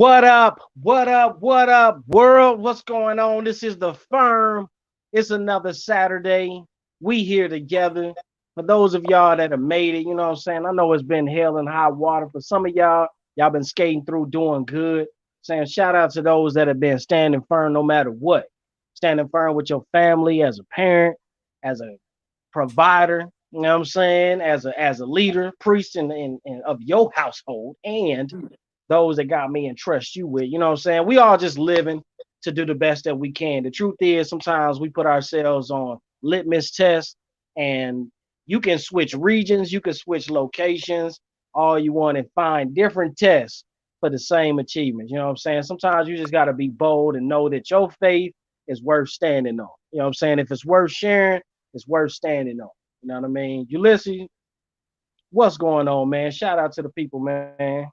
What up? What up? What up, world? What's going on? This is the F.I.R.M. It's another Saturday. We here together. For those of y'all that have made it, you know what I'm saying? I know it's been hell and high water. For some of y'all been skating through doing good. Saying shout out to those that have been standing firm no matter what. Standing firm with your family as a parent, as a provider, you know what I'm saying? As a leader, priest in of your household, and those that got me and trust you with. You know what I'm saying? We all just living to do the best that we can. The truth is, sometimes we put ourselves on litmus tests, and you can switch regions, you can switch locations, all you want, and find different tests for the same achievements. You know what I'm saying? Sometimes you just got to be bold and know that your faith is worth standing on. You know what I'm saying? If it's worth sharing, it's worth standing on. You know what I mean? Ulysses, what's going on, man? Shout out to the people, man.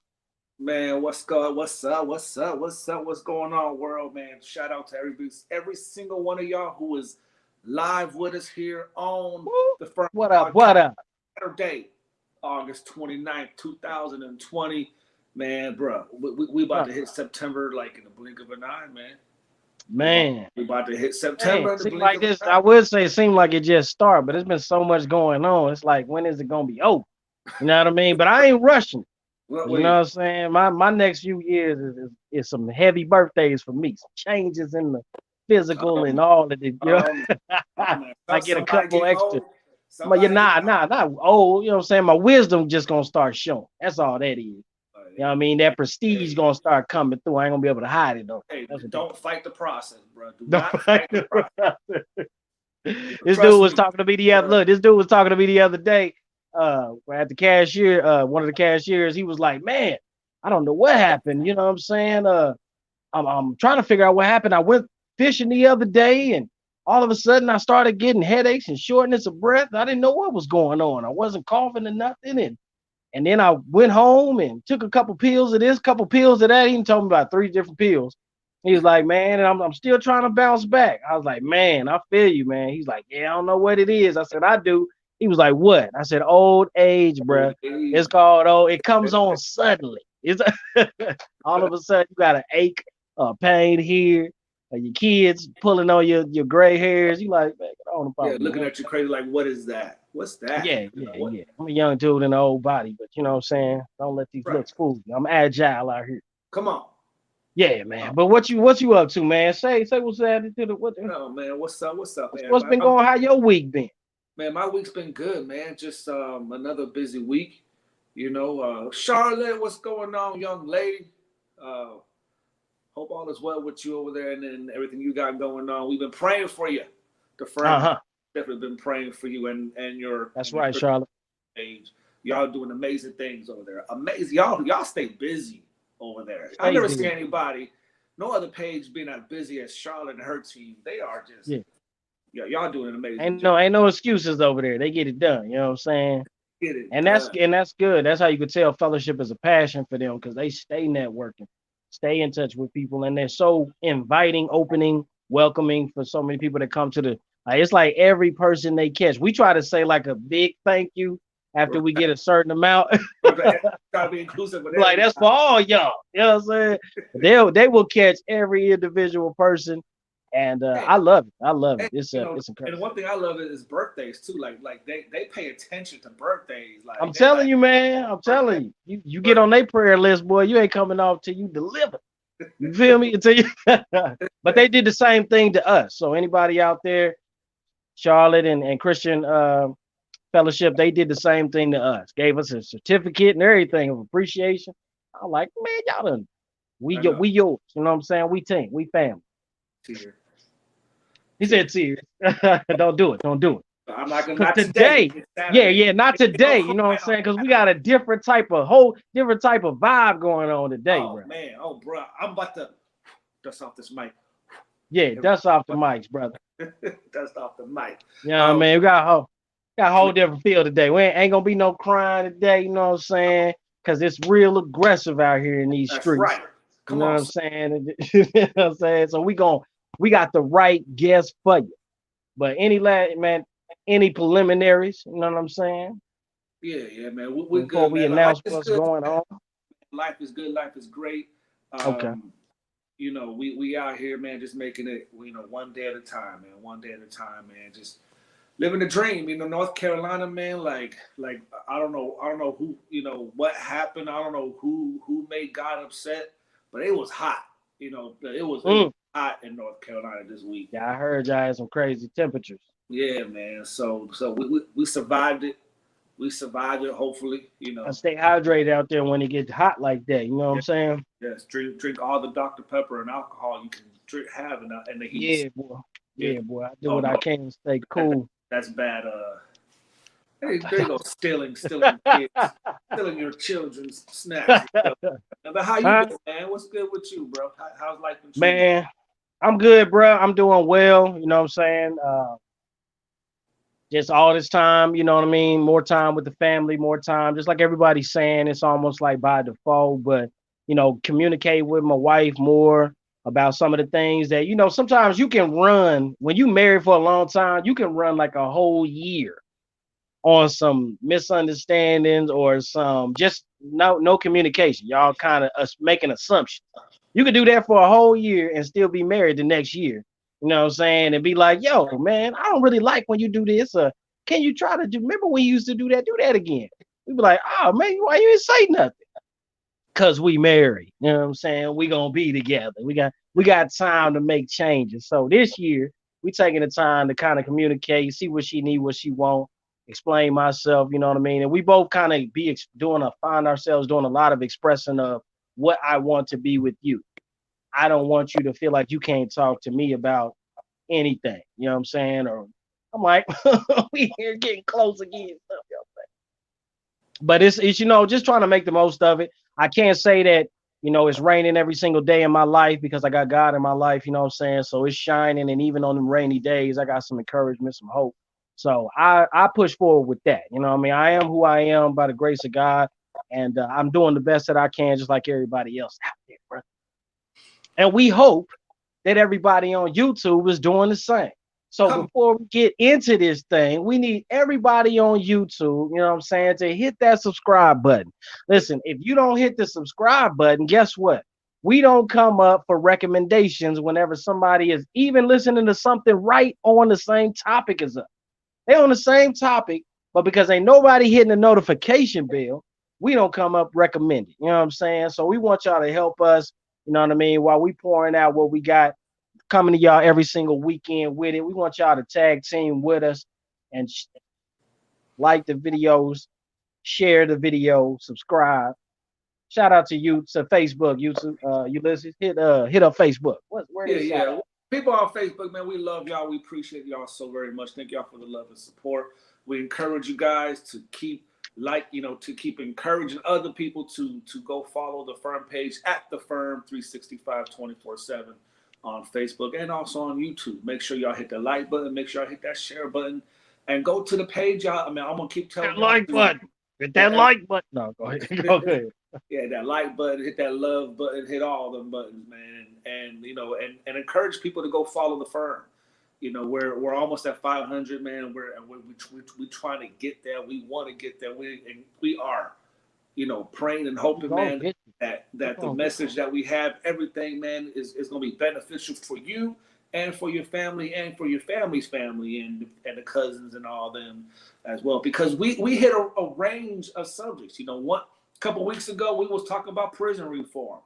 Man, what's going? What's up? What's up? What's up? What's going on, world, man? Shout out to every single one of y'all who is live with us here on Woo. the first What up? podcast What up? Saturday, August 29th, 2020. Man, bro, we about to hit September like in the blink of an eye, man. Man, We about to hit man, September in the seem blink like of this. an I eye. would say it seemed like it just started, but there's been so much going on. It's like, when is it gonna be over? You know what I mean? But I ain't rushing. What You know what wait? I'm saying? My next few years is some heavy birthdays for me. Some changes in the physical and Um, all of it. You know, um, man. I get a Somebody couple getting extra. old. But you're Somebody getting not old. You know what I'm saying? My wisdom just gonna start showing. That's all that is. You old. know what I mean? That Hey, prestige gonna start coming through. I ain't gonna be able to hide it though. hey, That's what that don't fight the process, bro. Do is. not fight the process. This dude Trust was me, talking to me the other bro. look. This dude was talking to me the other day. At the cashier, one of the cashiers, he was like, "Man, I don't know what happened. You know what I'm saying? I'm trying to figure out what happened. I went fishing the other day, and all of a sudden, I started getting headaches and shortness of breath. I didn't know what was going on. I wasn't coughing or nothing, and then I went home and took a couple pills of this, couple pills of that. He told me about three different pills. He was like, man, and I'm still trying to bounce back. I was like, man, I feel you, man. He's like, yeah, I don't know what it is. I said, I do. He was like, what? I said, old age, bruh. Old age. It's called, oh, it comes on suddenly. It's all of a sudden you got an ache, a pain here, your kids pulling on your gray hairs. You like, man, get on Yeah, about me. looking at you crazy like, what is that? What's that? Yeah, You know yeah, what? yeah. I'm a young dude in an old body, but you know what I'm saying? Don't let these Right. looks fool you. I'm agile out here. Come on. Yeah, man. But what you up to, man? Say what's happening to the Oh man, what's up? What's up, man? what's been going? How your week been? Man, my week's been good, man. Just another busy week. Charlotte, what's going on, young lady? Uh, hope all is well with you over there and everything you got going on. We've been praying for you. The Uh firm huh. definitely been praying for you That's and your right, Charlotte. age. Y'all doing amazing things over there. Amazing. Y'all stay busy over there. I Stay never seen busy. anybody, no other page being as busy as Charlotte and her team. They are just Yeah. yeah, y'all doing an amazing Ain't job. no excuses over there. They get it done. You know what I'm saying? Get it And that's done. and that's good. That's how you could tell fellowship is a passion for them because they stay networking, stay in touch with people, and they're so inviting, opening, welcoming for so many people that come to the. Like, it's like every person they catch. We try to say like a big thank you after we get Right. a certain amount. Try to be inclusive with Like, that's everybody. for all y'all. You know what I'm saying? They will catch every individual person, and Hey, I love it. I love it. hey, It's and incredible. one thing I love is birthdays too. Like they pay attention to birthdays. I'm Like they telling like you, man. I'm birthday, telling you. You get on birthday. their prayer list, boy. You ain't coming off till you deliver. You feel me? Until you. But they did the same thing to us. So anybody out there, Charlotte and Christian Fellowship, they did the same thing to us. Gave us a certificate and everything of appreciation. I'm like, man, y'all done. I know. We yours. You know what I'm saying? We team. We family. Tear, He tear. said, serious. Don't do it. Don't do it. I'm not gonna Because not today. today, It's yeah, Saturday. yeah, not Ain't no today. You know what I'm crying on saying? Because we Saturday. got a whole different type of vibe going on today, Oh bro. man, oh bro, I'm about to dust off this mic. Yeah, dust off the mics, brother. Dust off the mic. You know what I Um, mean? We got a whole different feel today. We ain't gonna be no crying today, you know what I'm saying? Because it's real aggressive out here in these that's streets. right. You Come know what on, I'm son. saying? You know what I'm saying? So we got the right guest for you. But man, any preliminaries, you know what I'm saying? Yeah, yeah, man. We're Before good, we man. Life announce is what's good. going on. Life is good. Life is great. Okay. You know, we out here, man, just making it, you know, one day at a time, man. One day at a time, man. Just living the dream. You know, North Carolina, man. Like I don't know who, you know, what happened. I don't know who made God upset, but it was hot. You know, it was Mm. hot in North Carolina this week. Yeah, I heard y'all had some crazy temperatures. Yeah, man. So we survived it. We survived it. Hopefully, you I know. stay hydrated out there when it gets hot like that. You know what Yeah, I'm saying? yes. Drink all the Dr Pepper and alcohol you can have in the heat. Yeah, boy. Yeah. Yeah, boy. I do Oh what I no, can to stay that, cool. that's bad. Hey, there you go, stealing kids, stealing your children's snacks and stuff. But how you Huh? been, man? What's good with you, bro? How's life been treating Man, I'm good, bro. I'm doing well. You know what I'm saying? Just all this time, you know what I mean? More time with the family, more time. Just like everybody's saying, it's almost like by default, but, communicate with my wife more about some of the things that, sometimes you can run when you married for a long time, you can run like a whole year on some misunderstandings or some just no communication. Y'all kind of making assumptions. You could do that for a whole year and still be married the next year. You know what I'm saying? And be like, yo, man, I don't really like when you do this. Can you try to do? Remember when you used to do that? Do that again. We be like, oh man, why you didn't say nothing? Cause we married. You know what I'm saying? We gonna be together. We got time to make changes. So this year we taking the time to kind of communicate, see what she need, what she want, explain myself. You know what I mean? And we both kind of find ourselves doing a lot of expressing of what I want to be with you. I don't want you to feel like you can't talk to me about anything. You know what I'm saying? Or I'm like, we here getting close again. But it's just trying to make the most of it. I can't say that it's raining every single day in my life because I got God in my life. You know what I'm saying? So it's shining, and even on them rainy days, I got some encouragement, some hope. So I push forward with that. You know what I mean? I am who I am by the grace of God, and I'm doing the best that I can, just like everybody else out there, bro. And we hope that everybody on YouTube is doing the same. So come? before we get into this thing, we need everybody on YouTube, you know what I'm saying, to hit that subscribe button. Listen, if you don't hit the subscribe button, guess what? We don't come up for recommendations whenever somebody is even listening to something right on the same topic as us. They're on the same topic, but because ain't nobody hitting the notification bell, we don't come up recommended. You know what I'm saying? So we want y'all to help us, you know what I mean, while we pouring out what we got coming to y'all every single weekend with it. We want y'all to tag team with us and like the videos, share the video, subscribe. Shout out to you to Facebook, YouTube, Ulysses. Hit up Facebook. Where Yeah, they shout yeah. out? People on Facebook, man, we love y'all. We appreciate y'all so very much. Thank y'all for the love and support. We encourage you guys to keep to keep encouraging other people to go follow the Firm page at the Firm 365 24/7 on Facebook and also on YouTube. Make sure y'all hit the like button, make sure y'all hit that share button, and go to the page, y'all. I mean, I'm gonna keep That telling y'all like to button. Hit that yeah, like button. No, go ahead. Go ahead. yeah, that like button, hit that love button, hit all them buttons, man, and and encourage people to go follow the Firm. You know, we're almost at 500, man. We trying to get there. We want to get there. We are, praying and We hoping, gonna man, get you. We that the gonna get message that we have, everything, man, is going to be beneficial for you and for your family and for your family's family and the cousins and all them as well. Because we hit a range of subjects. You know, one couple weeks ago we was talking about prison reform.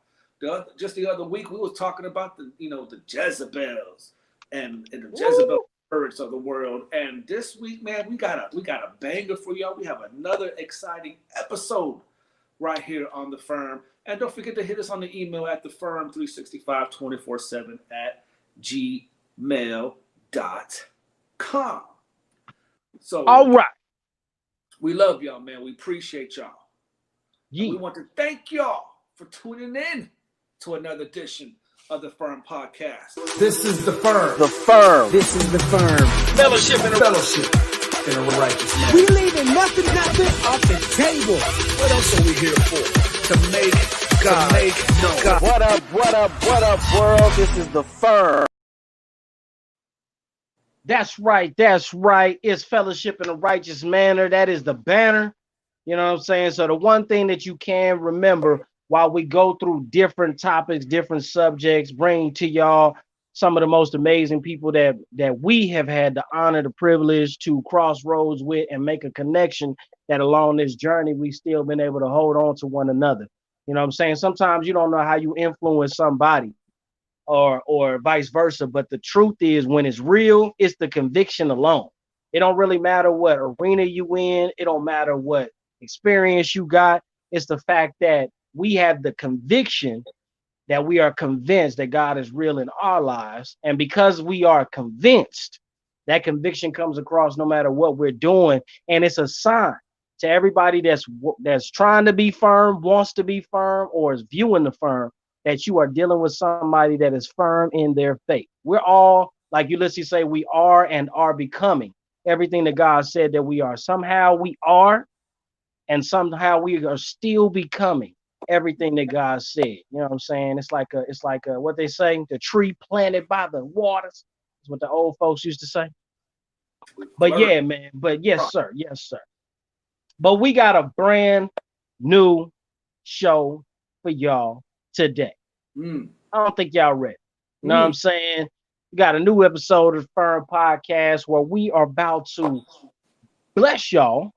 Just the other week we was talking about the Jezebels and the Jezebel Woo! spirits of the world. And this week, man, we got a banger for y'all. We have another exciting episode right here on the Firm. And don't forget to hit us on the email at the Firm 365 24/7 at gmail.com. So All right. we love y'all, man. We appreciate y'all. And we Yeah. want to thank y'all for tuning in to another edition of the Firm Podcast. This is the Firm. The Firm. This is the Firm. Fellowship and fellowship in a righteous man. We leaving nothing off the table. What else are we here for? To make God. God. What up, world? This is the Firm. That's right. That's right. It's fellowship in a righteous manner. That is the banner. You know what I'm saying? So the one thing that you can remember while we go through different topics, different subjects, bring to y'all some of the most amazing people that we have had the honor, the privilege to cross roads with and make a connection that along this journey we still been able to hold on to one another. You know what I'm saying? Sometimes you don't know how you influence somebody or vice versa, but the truth is when it's real, it's the conviction alone. It don't really matter what arena you in, it don't matter what experience you got. It's the fact that we have the conviction that we are convinced that God is real in our lives. And because we are convinced, that conviction comes across no matter what we're doing. And it's a sign to everybody that's trying to be firm, wants to be firm, or is viewing the firm, that you are dealing with somebody that is firm in their faith. We're all, like Ulysses say, we are and are becoming everything that God said that we are. Somehow we are, and somehow we are still becoming everything that God said. You know what I'm saying? It's like what they say, the tree planted by the waters. Is what the old folks used to say. But yeah, man. But yes, sir. Yes, sir. But we got a brand new show for y'all today. I don't think y'all ready. You know what I'm saying? We got a new episode of F.I.R.M Podcast where we are about to bless y'all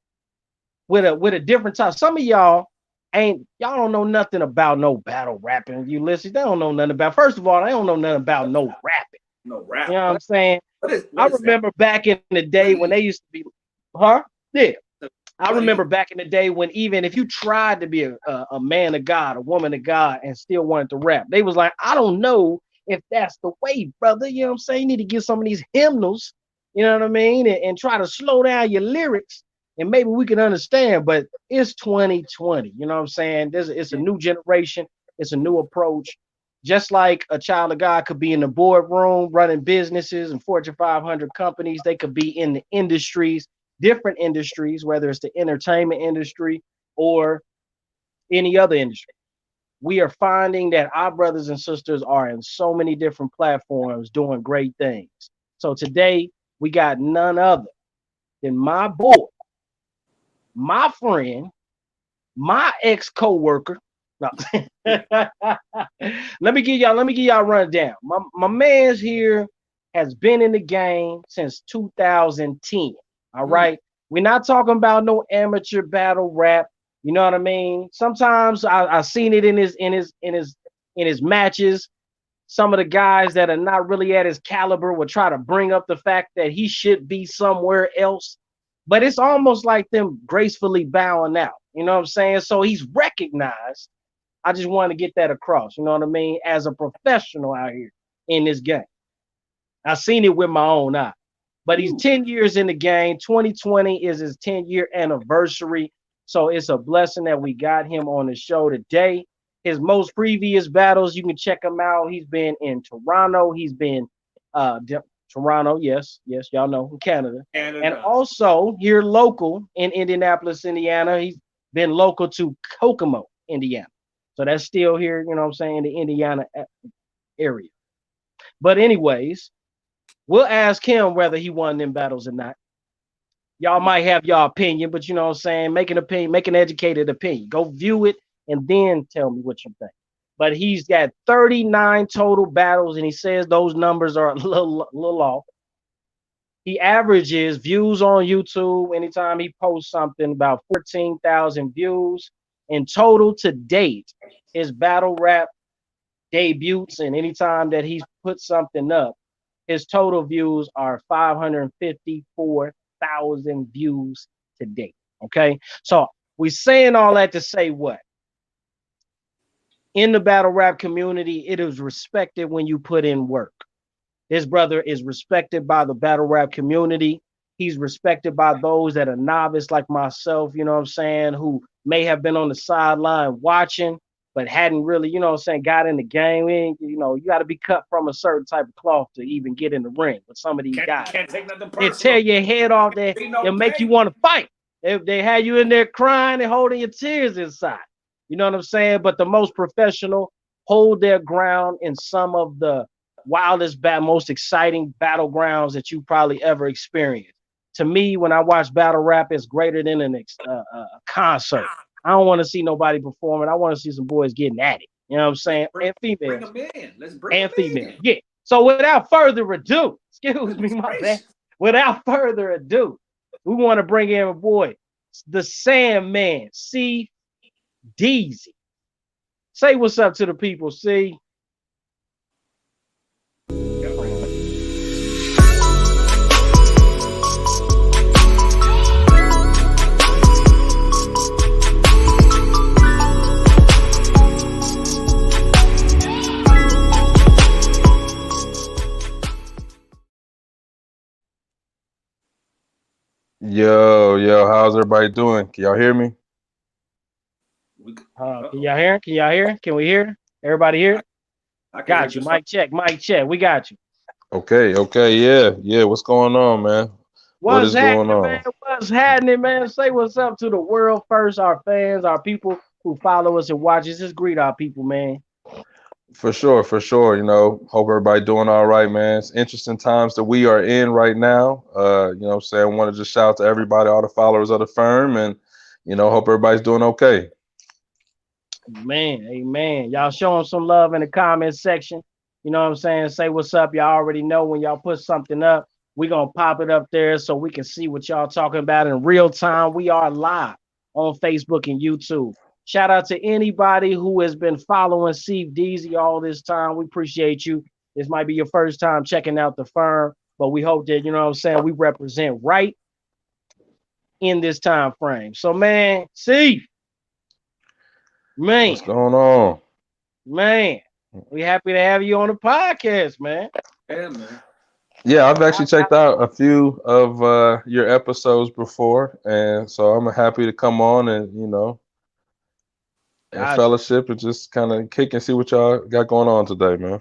with a different time. Some of y'all don't know nothing about no battle rapping. You listen, they don't know nothing about. First of all, they don't know nothing about no rapping. No rap. You know what I'm saying? What I is remember back in the day when they used to be, huh? Yeah. I remember back in the day when even if you tried to be a man of God, a woman of God, and still wanted to rap, they was like, I don't know if that's the way, brother. You know what I'm saying? You need to get some of these hymnals, you know what I mean? And try to slow down your lyrics and maybe we can understand. But it's 2020, you know what I'm saying? It's a new generation, it's a new approach. Just like a child of God could be in the boardroom running businesses and Fortune 500 companies, they could be in the industries, different industries, whether it's the entertainment industry or any other industry. We are finding that our brothers and sisters are in so many different platforms doing great things. So today we got none other than my boy, my friend, my ex co-worker. No. let me give y'all a rundown. My man's here has been in the game since 2010. All right. We're not talking about no amateur battle rap. You know what I mean? Sometimes I seen it in his matches. Some of the guys that are not really at his caliber will try to bring up the fact that he should be somewhere else. But it's almost like them gracefully bowing out. You know what I'm saying? So he's recognized. I just want to get that across. You know what I mean? As a professional out here in this game. I've seen it with my own eye. But he's 10 years in the game. 2020 is his 10-year anniversary. So it's a blessing that we got him on the show today. His most previous battles, you can check him out. He's been in Toronto. He's been Toronto, yes, y'all know, in Canada. And also here local in Indianapolis, Indiana. He's been local to Kokomo, Indiana. So that's still here, you know what I'm saying, the Indiana area. But anyways, we'll ask him whether he won them battles or not. Y'all might have y'all opinion, but you know what I'm saying? Make an educated opinion. Go view it and then tell me what you think. But he's got 39 total battles, and he says those numbers are a little off. He averages views on YouTube anytime he posts something about 14,000 views in total to date. His battle rap debuts and anytime that he's put something up, his total views are 554,000 views to date. Okay. So we're saying all that to say what? In the battle rap community, it is respected when you put in work. This brother is respected by the battle rap community. He's respected by those that are novice like myself, you know what I'm saying, who may have been on the sideline watching, but hadn't really, you know what I'm saying, got in the game. You know, you got to be cut from a certain type of cloth to even get in the ring with some of these guys. Can't take nothing They personal. tear your head off there. They'll make you want to fight. They had you in there crying and holding your tears inside. You know what I'm saying? But the most professional hold their ground in some of the wildest, most exciting battlegrounds that you probably ever experienced. To me, when I watch battle rap, it's greater than a concert. I don't want to see nobody performing. I want to see some boys getting at it. You know what I'm saying? And Bring females. them in. Let's bring And them females. in. Yeah. So without further ado, excuse me, Goodness my bad. gracious. Without further ado, we want to bring in a boy, the Sandman, Ceph Deezy. Say what's up to the people, see. Yo, how's everybody doing? Can y'all hear me? Can y'all hear? Can y'all hear? Can we hear? Everybody here? I can hear Got you. just Mic check. Mic check. We got you. Okay, yeah. What's going on, man? What What's is going happening, man? on? What's happening, man? Say what's up to the world first, our fans, our people who follow us and watch us. Just greet our people, man. For sure. Hope everybody doing all right, man. It's interesting times that we are in right now. What I'm saying? I want to just shout out to everybody, all the followers of the firm, and hope everybody's doing okay. Man, amen. Y'all show them some love in the comment section. You know what I'm saying? Say what's up. Y'all already know when y'all put something up, we going to pop it up there so we can see what y'all talking about in real time. We are live on Facebook and YouTube. Shout out to anybody who has been following Ceph Deezy all this time. We appreciate you. This might be your first time checking out the firm, but we hope that, you know what I'm saying, we represent right in this time frame. So, man, Ceph, man. What's going on? Man, we happy to have you on the podcast, man. Yeah, man. Yeah, I've actually checked out a few of your episodes before, and so I'm happy to come on and and Gotcha. fellowship and just kind of kick and see what y'all got going on today, man.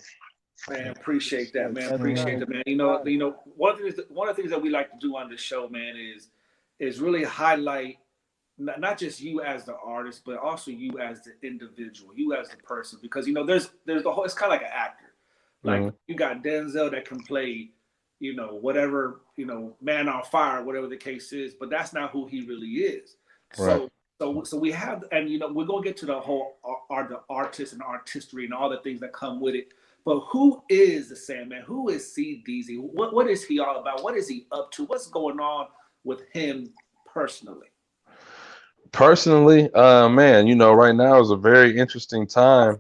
Man, appreciate that, man. That's Appreciate right. it, man. One of the things that we like to do on this show, man, is really highlight not just you as the artist, but also you as the individual, you as the person, because there's the whole. It's kind of like an actor. Like Hmm. you got Denzel that can play, whatever, man on fire, whatever the case is, but that's not who he really is. Right. So we have, and we're gonna get to the whole the artist and artistry and all the things that come with it. But who is the Sandman? Who is Ceph Deezy? What is he all about? What is he up to? What's going on with him personally? Personally, man, right now is a very interesting time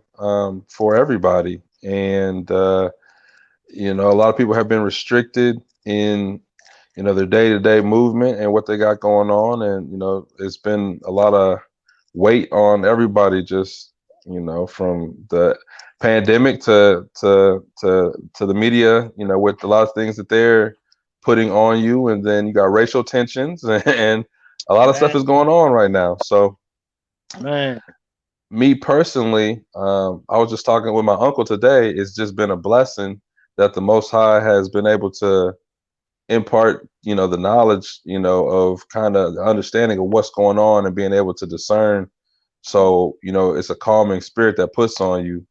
for everybody. And, a lot of people have been restricted in, their day-to-day movement and what they got going on. And, it's been a lot of weight on everybody just, from the pandemic to the media, with a lot of things that they're putting on you. And then you got racial tensions and a lot of stuff Man, is going on right now. So man. me personally, I was just talking with my uncle today. It's just been a blessing that the Most High has been able to impart, the knowledge, of kind of the understanding of what's going on and being able to discern. So, it's a calming spirit that puts on you.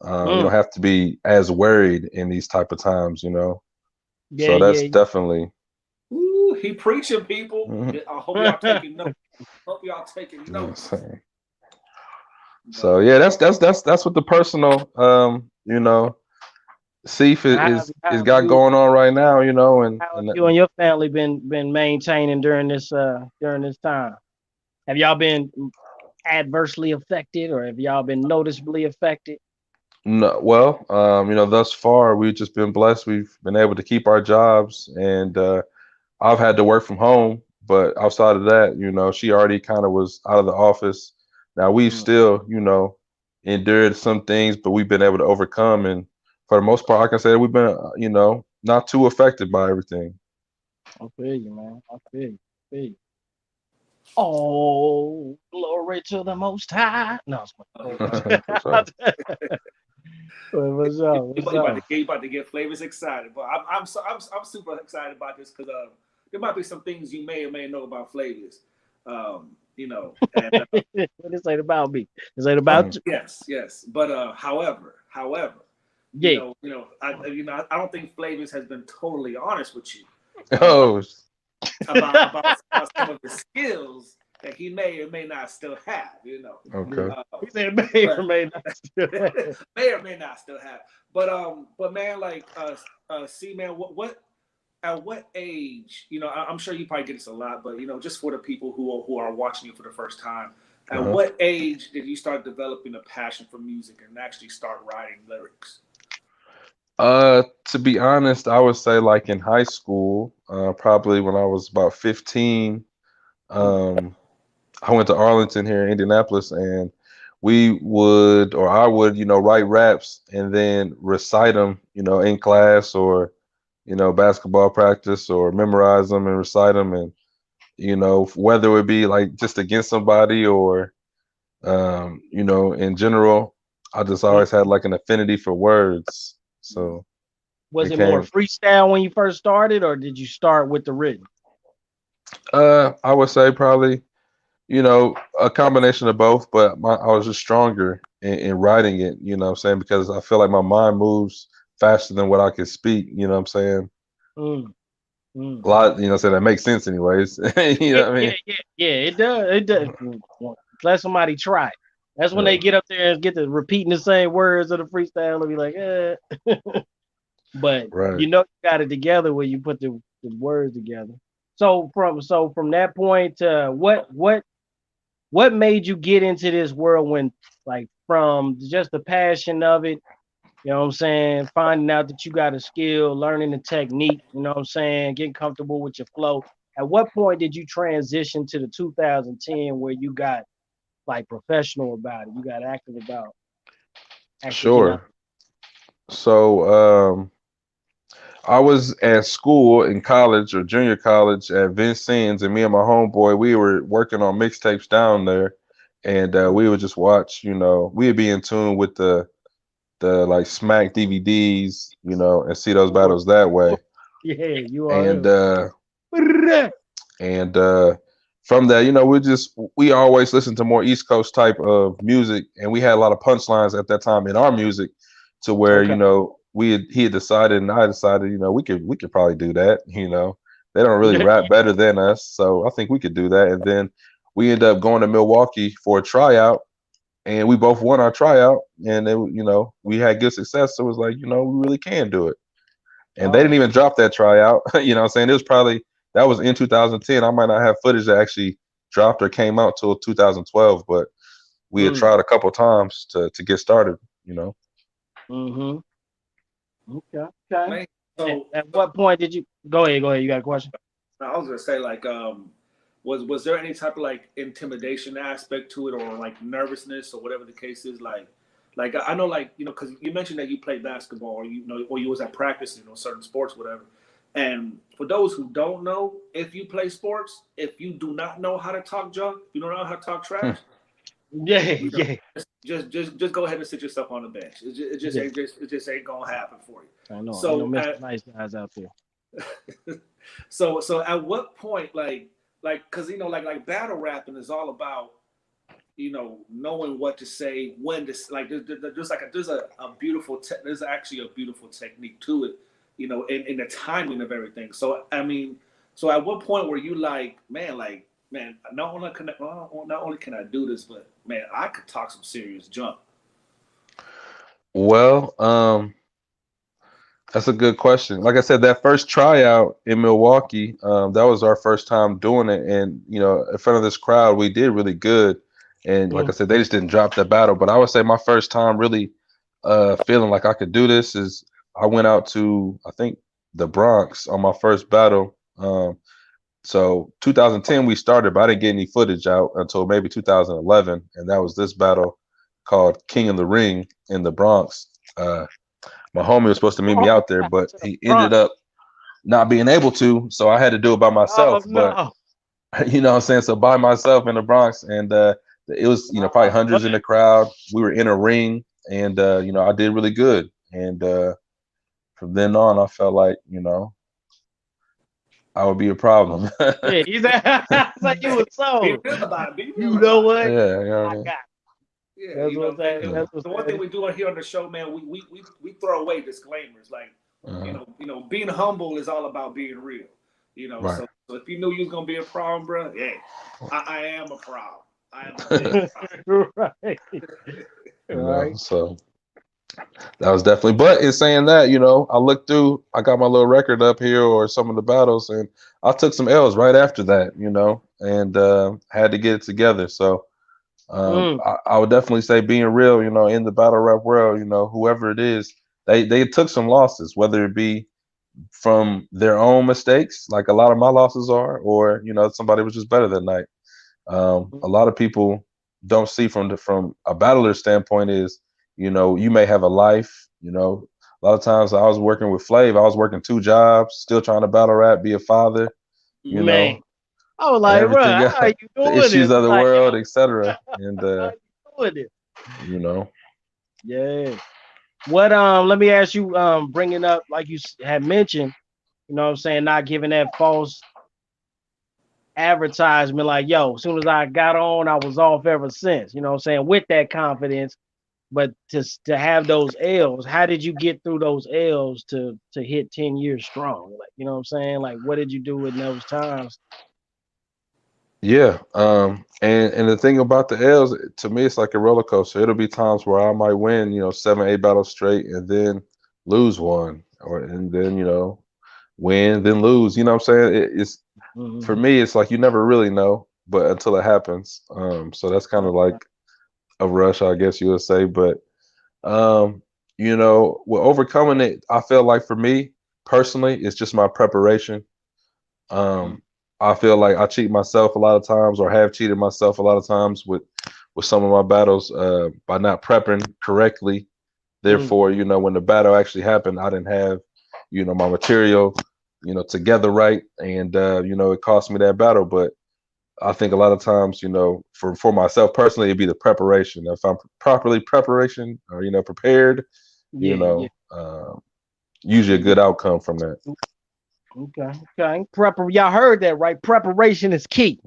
You don't Mm. have to be as worried in these type of times. Yeah, So that's yeah. definitely. Ooh, he preaching, people. Mhm. I hope y'all taking notes. Hope y'all taking You know what I'm notes. saying? But So yeah, that's what the personal Ceph is got going on right now, and how have you and your family been maintaining during this time? Have y'all been adversely affected or have y'all been noticeably affected? no, well, thus far we've just been blessed. We've been able to keep our jobs, and I've had to work from home. But outside of that, she already kind of was out of the office. Now we've Mm. still, endured some things, but we've been able to overcome. And for the most part, I can say that we've been, not too affected by everything. I feel you, man. I feel you. Feel you. Oh, glory to the Most High. No, it's here we go. my For sure. what's up? What's up? You about to get flavors excited, but I'm super excited about this because there might be some things you may or may know about flavors. And This ain't about me. This ain't about you. yes, but however, Yeah. I don't think flavors has been totally honest with you about Oh, about some of the skills that he may or may not still have, Okay. He said may or but may not still have. may or may not still have. But man, like see, man, what at what age, I'm sure you probably get this a lot, but just for the people who are watching you for the first time, at Uh-huh. what age did you start developing a passion for music and actually start writing lyrics? To be honest, I would say like in high school, probably when I was about 15. Um, I went to Arlington here in Indianapolis, and I would, write raps and then recite them, in class or, basketball practice, or memorize them and recite them. And, whether it would be like just against somebody or, in general, I just always had like an affinity for words. So Was it more became, freestyle when you first started, or did you start with the written? I would say probably, a combination of both, but I was just stronger in writing it, what I'm saying? Because I feel like my mind moves faster than what I can speak, what I'm saying? Mm, mm. A lot, so that makes sense anyways. You Yeah, know what I yeah, mean? yeah, yeah. It does. It does. Let somebody try. That's when Yeah, they get up there and get to repeating the same words of the freestyle and be like, But right. you got it together when you put the words together. So from that point, what made you get into this world when, like, from just the passion of it, you know what I'm saying, finding out that you got a skill, learning the technique, you know what I'm saying, getting comfortable with your flow. At what point did you transition to the 2010 where you got like professional about it? You got active about actually getting out. Sure. So, I was at school in college or junior college at Vincennes, and me and my homeboy, we were working on mixtapes down there, and we would just watch. We'd be in tune with the like Smack DVDs, and see those battles that way. Yeah, And URL. and from that, we always listened to more East Coast type of music, and we had a lot of punchlines at that time in our music, to where Okay. he had decided and I decided, we could probably do that. They don't really rap better than us, so I think we could do that. And then we ended up going to Milwaukee for a tryout, and we both won our tryout, and we had good success. So it was like, we really can do it. And they didn't Oh. even drop that tryout. What I'm saying? It was probably that was in 2010. I might not have footage that actually dropped or came out till 2012, but we had Mm. tried a couple times to get started. You know. Mm-hmm. Okay. Okay. Man, And so at what point did you go ahead? Go ahead. You got a question? I was gonna say, like, was there any type of like intimidation aspect to it, or like nervousness, or whatever the case is? Like I know, like, because you mentioned that you played basketball, or or you was at practice, certain sports, whatever. And for those who don't know, if you play sports, if you do not know how to talk junk, if you don't know how to talk Hmm. trash, Yeah. you know, Yeah. just go ahead and sit yourself on the bench. Yeah. It just ain't gonna happen for you. I know. Ain't no So Mr. Nice Guys out there. so at what point, because like battle rapping is all about knowing what to say, when to, like, there's a beautiful there's actually a beautiful technique to it, in the timing of everything. So I mean, so at what point were you like, man, not only can I do this, but man, I could talk some serious junk. Well, that's a good question. Like I said, that first tryout in Milwaukee, that was our first time doing it, and in front of this crowd, we did really good. And like I Mm. said, they just didn't drop that battle. But I would say my first time really feeling like I could do this is I went out to, I think, the Bronx on my first battle. So 2010 we started, but I didn't get any footage out until maybe 2011, and that was this battle called King of the Ring in the Bronx. My homie was supposed to meet me Oh, out there, but to the he ended front. up not being able to, so I had to do it by Oh myself. But no. what I'm saying, so by myself in the Bronx, and it was probably Oh hundreds in man. the crowd. We were in a ring, and I did really good. And from then on, I felt like I would be a problem. Yeah, he's like you was Be sold. real about it. Be real You know about it. what? Yeah, you know what I I mean? got it. Yeah, That's what I'm saying. Yeah. That's what's the one thing saying. we do here on the show, man, we throw away disclaimers. Like, Uh-huh. being humble is all about being real. You know, Right. so if you knew you was gonna be a problem, bro, yeah, I am a problem. I am a big Right. You know, Right. so that was definitely. But in saying that, I looked through. I got my little record up here, or some of the battles, and I took some L's right after that. And had to get it together. So Mm. I would definitely say being real. In the battle rap world, whoever it is, they took some losses, whether it be from their own mistakes, like a lot of my losses are, or somebody was just better that night. A lot of people don't see from a battler standpoint is, you may have a life. A lot of times I was working with Flav, I was working 2 jobs, still trying to battle rap, be a father, you Man, know, I was and like, bro, everything how are else, you the doing issues this? of the Like, world, yo, etc. And how you doing this? you know, Yeah. What let me ask you, bringing up like you had mentioned, what I'm saying, not giving that false advertisement like, yo, as soon as I got on, I was off ever since, what I'm saying, with that confidence. But to have those L's, how did you get through those L's to hit 10 years strong? Like, what I'm saying? Like, what did you do in those times? yeah. And the thing about the L's, to me, it's like a roller coaster. It'll be times where I might win, 7, 8 battles straight, and then lose one, and then win, then lose. You know what I'm saying? It's For Mm-hmm. me, it's like you never really know, but until it happens. So that's kind of like a rush, I guess you would say. But with overcoming it, I feel like for me personally, it's just my preparation. Um, I feel like I cheat myself a lot of times, or have cheated myself a lot of times with some of my battles by not prepping correctly. Mm-hmm. Therefore, when the battle actually happened, I didn't have, my material, together right, and it cost me that battle. But I think a lot of times, for myself personally, it'd be the preparation. If I'm properly preparation or prepared, you Yeah, yeah. know, usually a Yeah. good outcome from that. Okay, okay. Y'all heard that, right? Preparation is key.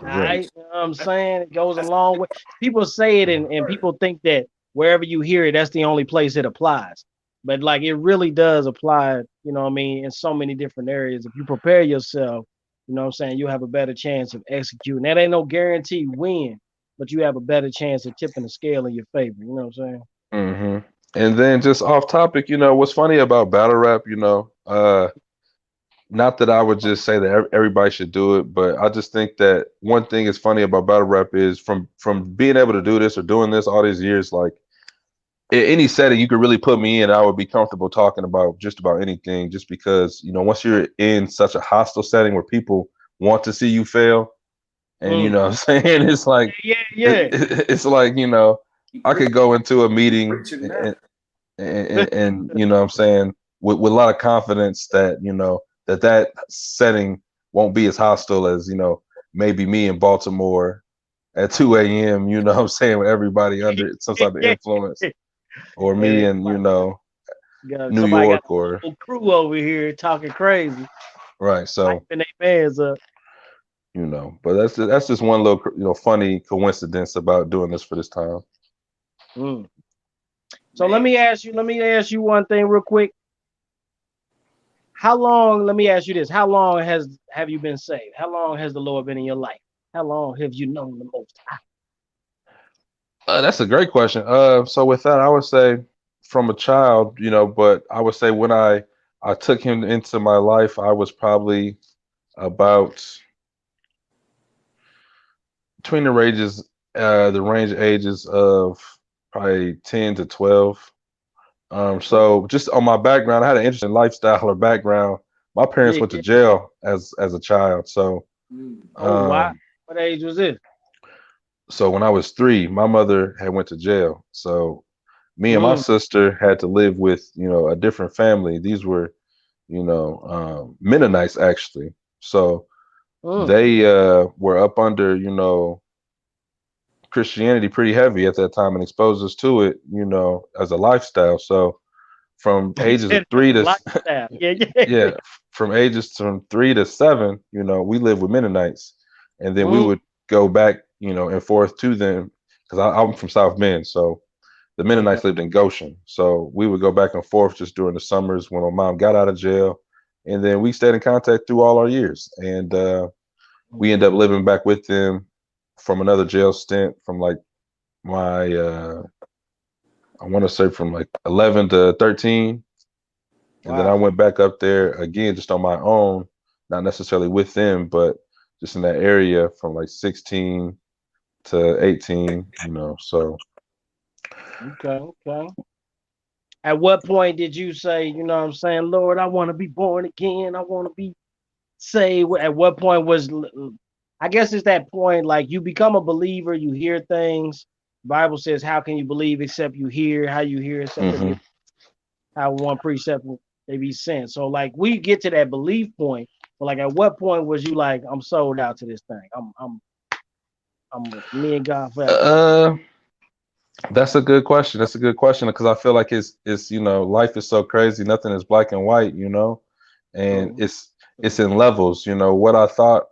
All Right. right. preparation. You know what I'm saying? It goes a long way. People say it, and people think that wherever you hear it, that's the only place it applies. But like it really does apply, what I mean, in so many different areas. If you prepare yourself, what I'm saying, you have a better chance of executing. That ain't no guarantee win, but you have a better chance of tipping the scale in your favor. You know what I'm saying? hmm And then just off topic, what's funny about battle rap, not that I would just say that everybody should do it, but I just think that one thing is funny about battle rap is from being able to do this or doing this all these years, like in any setting you could really put me in, I would be comfortable talking about just about anything, just because once you're in such a hostile setting where people want to see you fail, and Mm. what I'm saying, it's like Yeah, yeah. it's like You I preach, could go into a meeting preaching and that. what I'm saying, with a lot of confidence that that setting won't be as hostile as maybe me in Baltimore at 2 a.m. What I'm saying, with everybody under some type of Yeah. influence, or me Yeah. in New Somebody got York, a or whole crew over here talking crazy, right. So hyping their fans up. but that's just one little funny coincidence about doing this for this time. Mm. So let Man, me ask you. Let me ask you one thing real quick. How long? Let me ask you this. How long have you been saved? How long has the Lord been in your life? How long have you known the Most High? That's a great question. So with that, I would say from a child, but I would say when I took him into my life, I was probably about between the range of ages of probably 10 to 12. So just on my background, I had an interesting lifestyle or background. My parents Yeah, went to yeah. jail as a child. So mm, Oh, wow. um, What age was this? so when I was 3, my mother had went to jail. So me and my Mm, sister had to live with a different family. These were Mennonites, actually. So mm. they were up under Christianity pretty heavy at that time, and exposed us to it as a lifestyle. So from You ages of said it's three a to lifestyle. Yeah, yeah. yeah, from ages from 3 to 7, we lived with Mennonites, and then we Mm, would go back and forth to them, because I'm from South Bend. So the okay. Mennonites lived in Goshen. So we would go back and forth just during the summers when my mom got out of jail. and then we stayed in contact through all our years. And we ended up living back with them from another jail stint from like my I want to say from like 11 to 13, and then I Wow. went back up there again just on my own, not necessarily with them, but just in that area from like 16 to 18, you know. So Okay. Okay. At what point did you say, you know what I'm saying, Lord, I want to be born again. I want to be saved. At what point was, I guess it's that point, like you become a believer, you hear things. Bible says, how can you believe except you hear? How you hear except they be mhm. how one precept they be sent. So like we get to that belief point. But like at what point was you like, I'm sold out to this thing? I'm me and God forever. uh that's a good question. That's a good question because I feel like it's you know, life is so crazy, nothing is black and white, you know, and So, it's in levels. You know what I thought,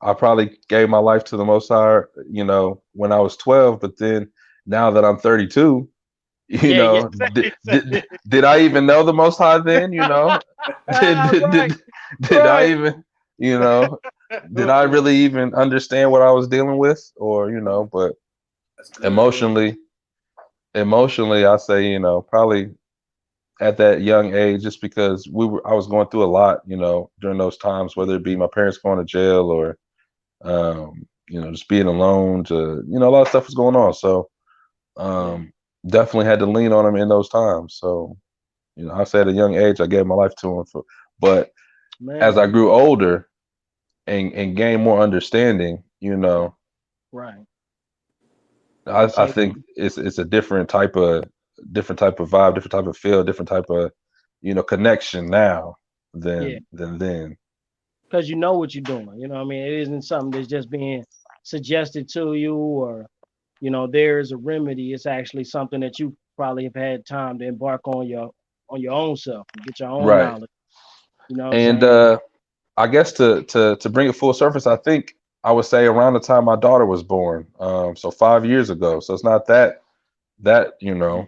I probably gave my life to the Most High, you know, when I was 12, but then now that I'm 32, you yeah, yeah, know, did I even know the Most High then? You know, did ah, did right, did, did I right. even, you know, did I really even understand what I was dealing with, or you know? But That's good. emotionally, emotionally, I say, you know, probably at that young age, just because I was going through a lot, you know, during those times, whether it be my parents going to jail or you know, just being alone, to you know, a lot of stuff was going on. So Yeah, definitely had to lean on him in those times. So you know, I say at a young age, I gave my life to him. But as I man. grew older and gained more understanding, you know, Right. You I say, think it's a different type of vibe, different type of feel, different type of you know connection now yeah, than then. because you know what you're doing. You know what I mean? It isn't something that's just being suggested to you or, you know, there is a remedy. It's actually something that you probably have had time to embark on your own self and get your own Right. knowledge. You know what I'm And saying? I guess to bring it full surface, I think I would say around the time my daughter was born, so 5 years ago. So it's not that you know,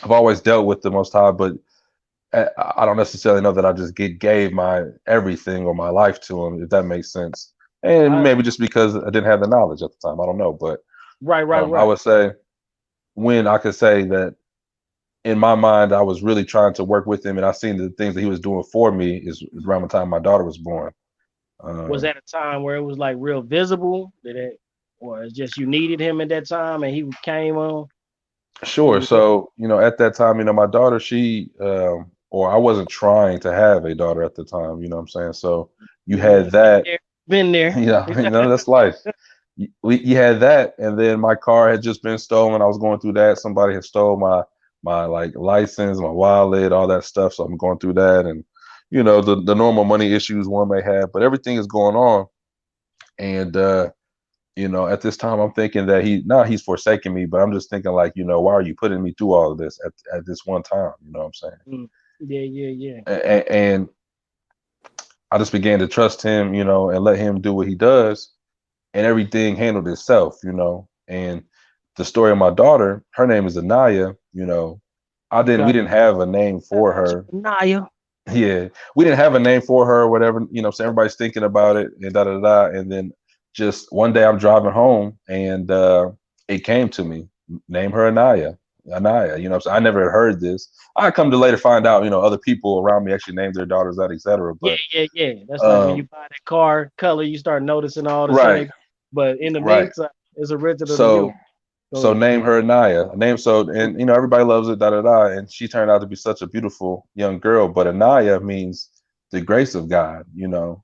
I've always dealt with the Most High, but I don't necessarily know that I just gave my everything or my life to him, if that makes sense. And I, maybe just because I didn't have the knowledge at the time, I don't know. But right, right, I right. would say when I could say that in my mind, I was really trying to work with him, and I seen the things that he was doing for me is around the time my daughter was born. Was Um, that a time where it was like real visible? Did it, or it's just you needed him at that time and he came on? Sure. And So, you know, at that time, you know, my daughter, or I wasn't trying to have a daughter at the time, you know what I'm saying? So you yeah, had that, been there. you know, that's life. You had that, and then my car had just been stolen. I was going through that. Somebody had stole my like license, my wallet, all that stuff. So I'm going through that, and you know, the normal money issues one may have, but everything is going on. And you know, at this time, I'm thinking that he's forsaken me, but I'm just thinking like, you know, why are you putting me through all of this at this one time? You know what I'm saying? Mm, yeah, yeah, yeah. And I just began to trust him, you know, and let him do what he does, and everything handled itself, you know. And the story of my daughter, her name is Anaya, you know. We Okay. didn't have a name Shout for out to her. Naya. Yeah, we didn't have a name for her or whatever, you know. So everybody's thinking about it and da da da. And then just one day I'm driving home and it came to me, name her Anaya, Anaya. You know, so I never had heard this. I come to later find out, you know, other people around me actually named their daughters that, etc. Yeah, But yeah, yeah. That's like when you um, buy that car color, you start noticing all the right, same. But in the right. meantime, it's original to you. So Go so ahead. name her Anaya. Name so and you know everybody loves it, da da da. And she turned out to be such a beautiful young girl. But Anaya means the grace of God, you know,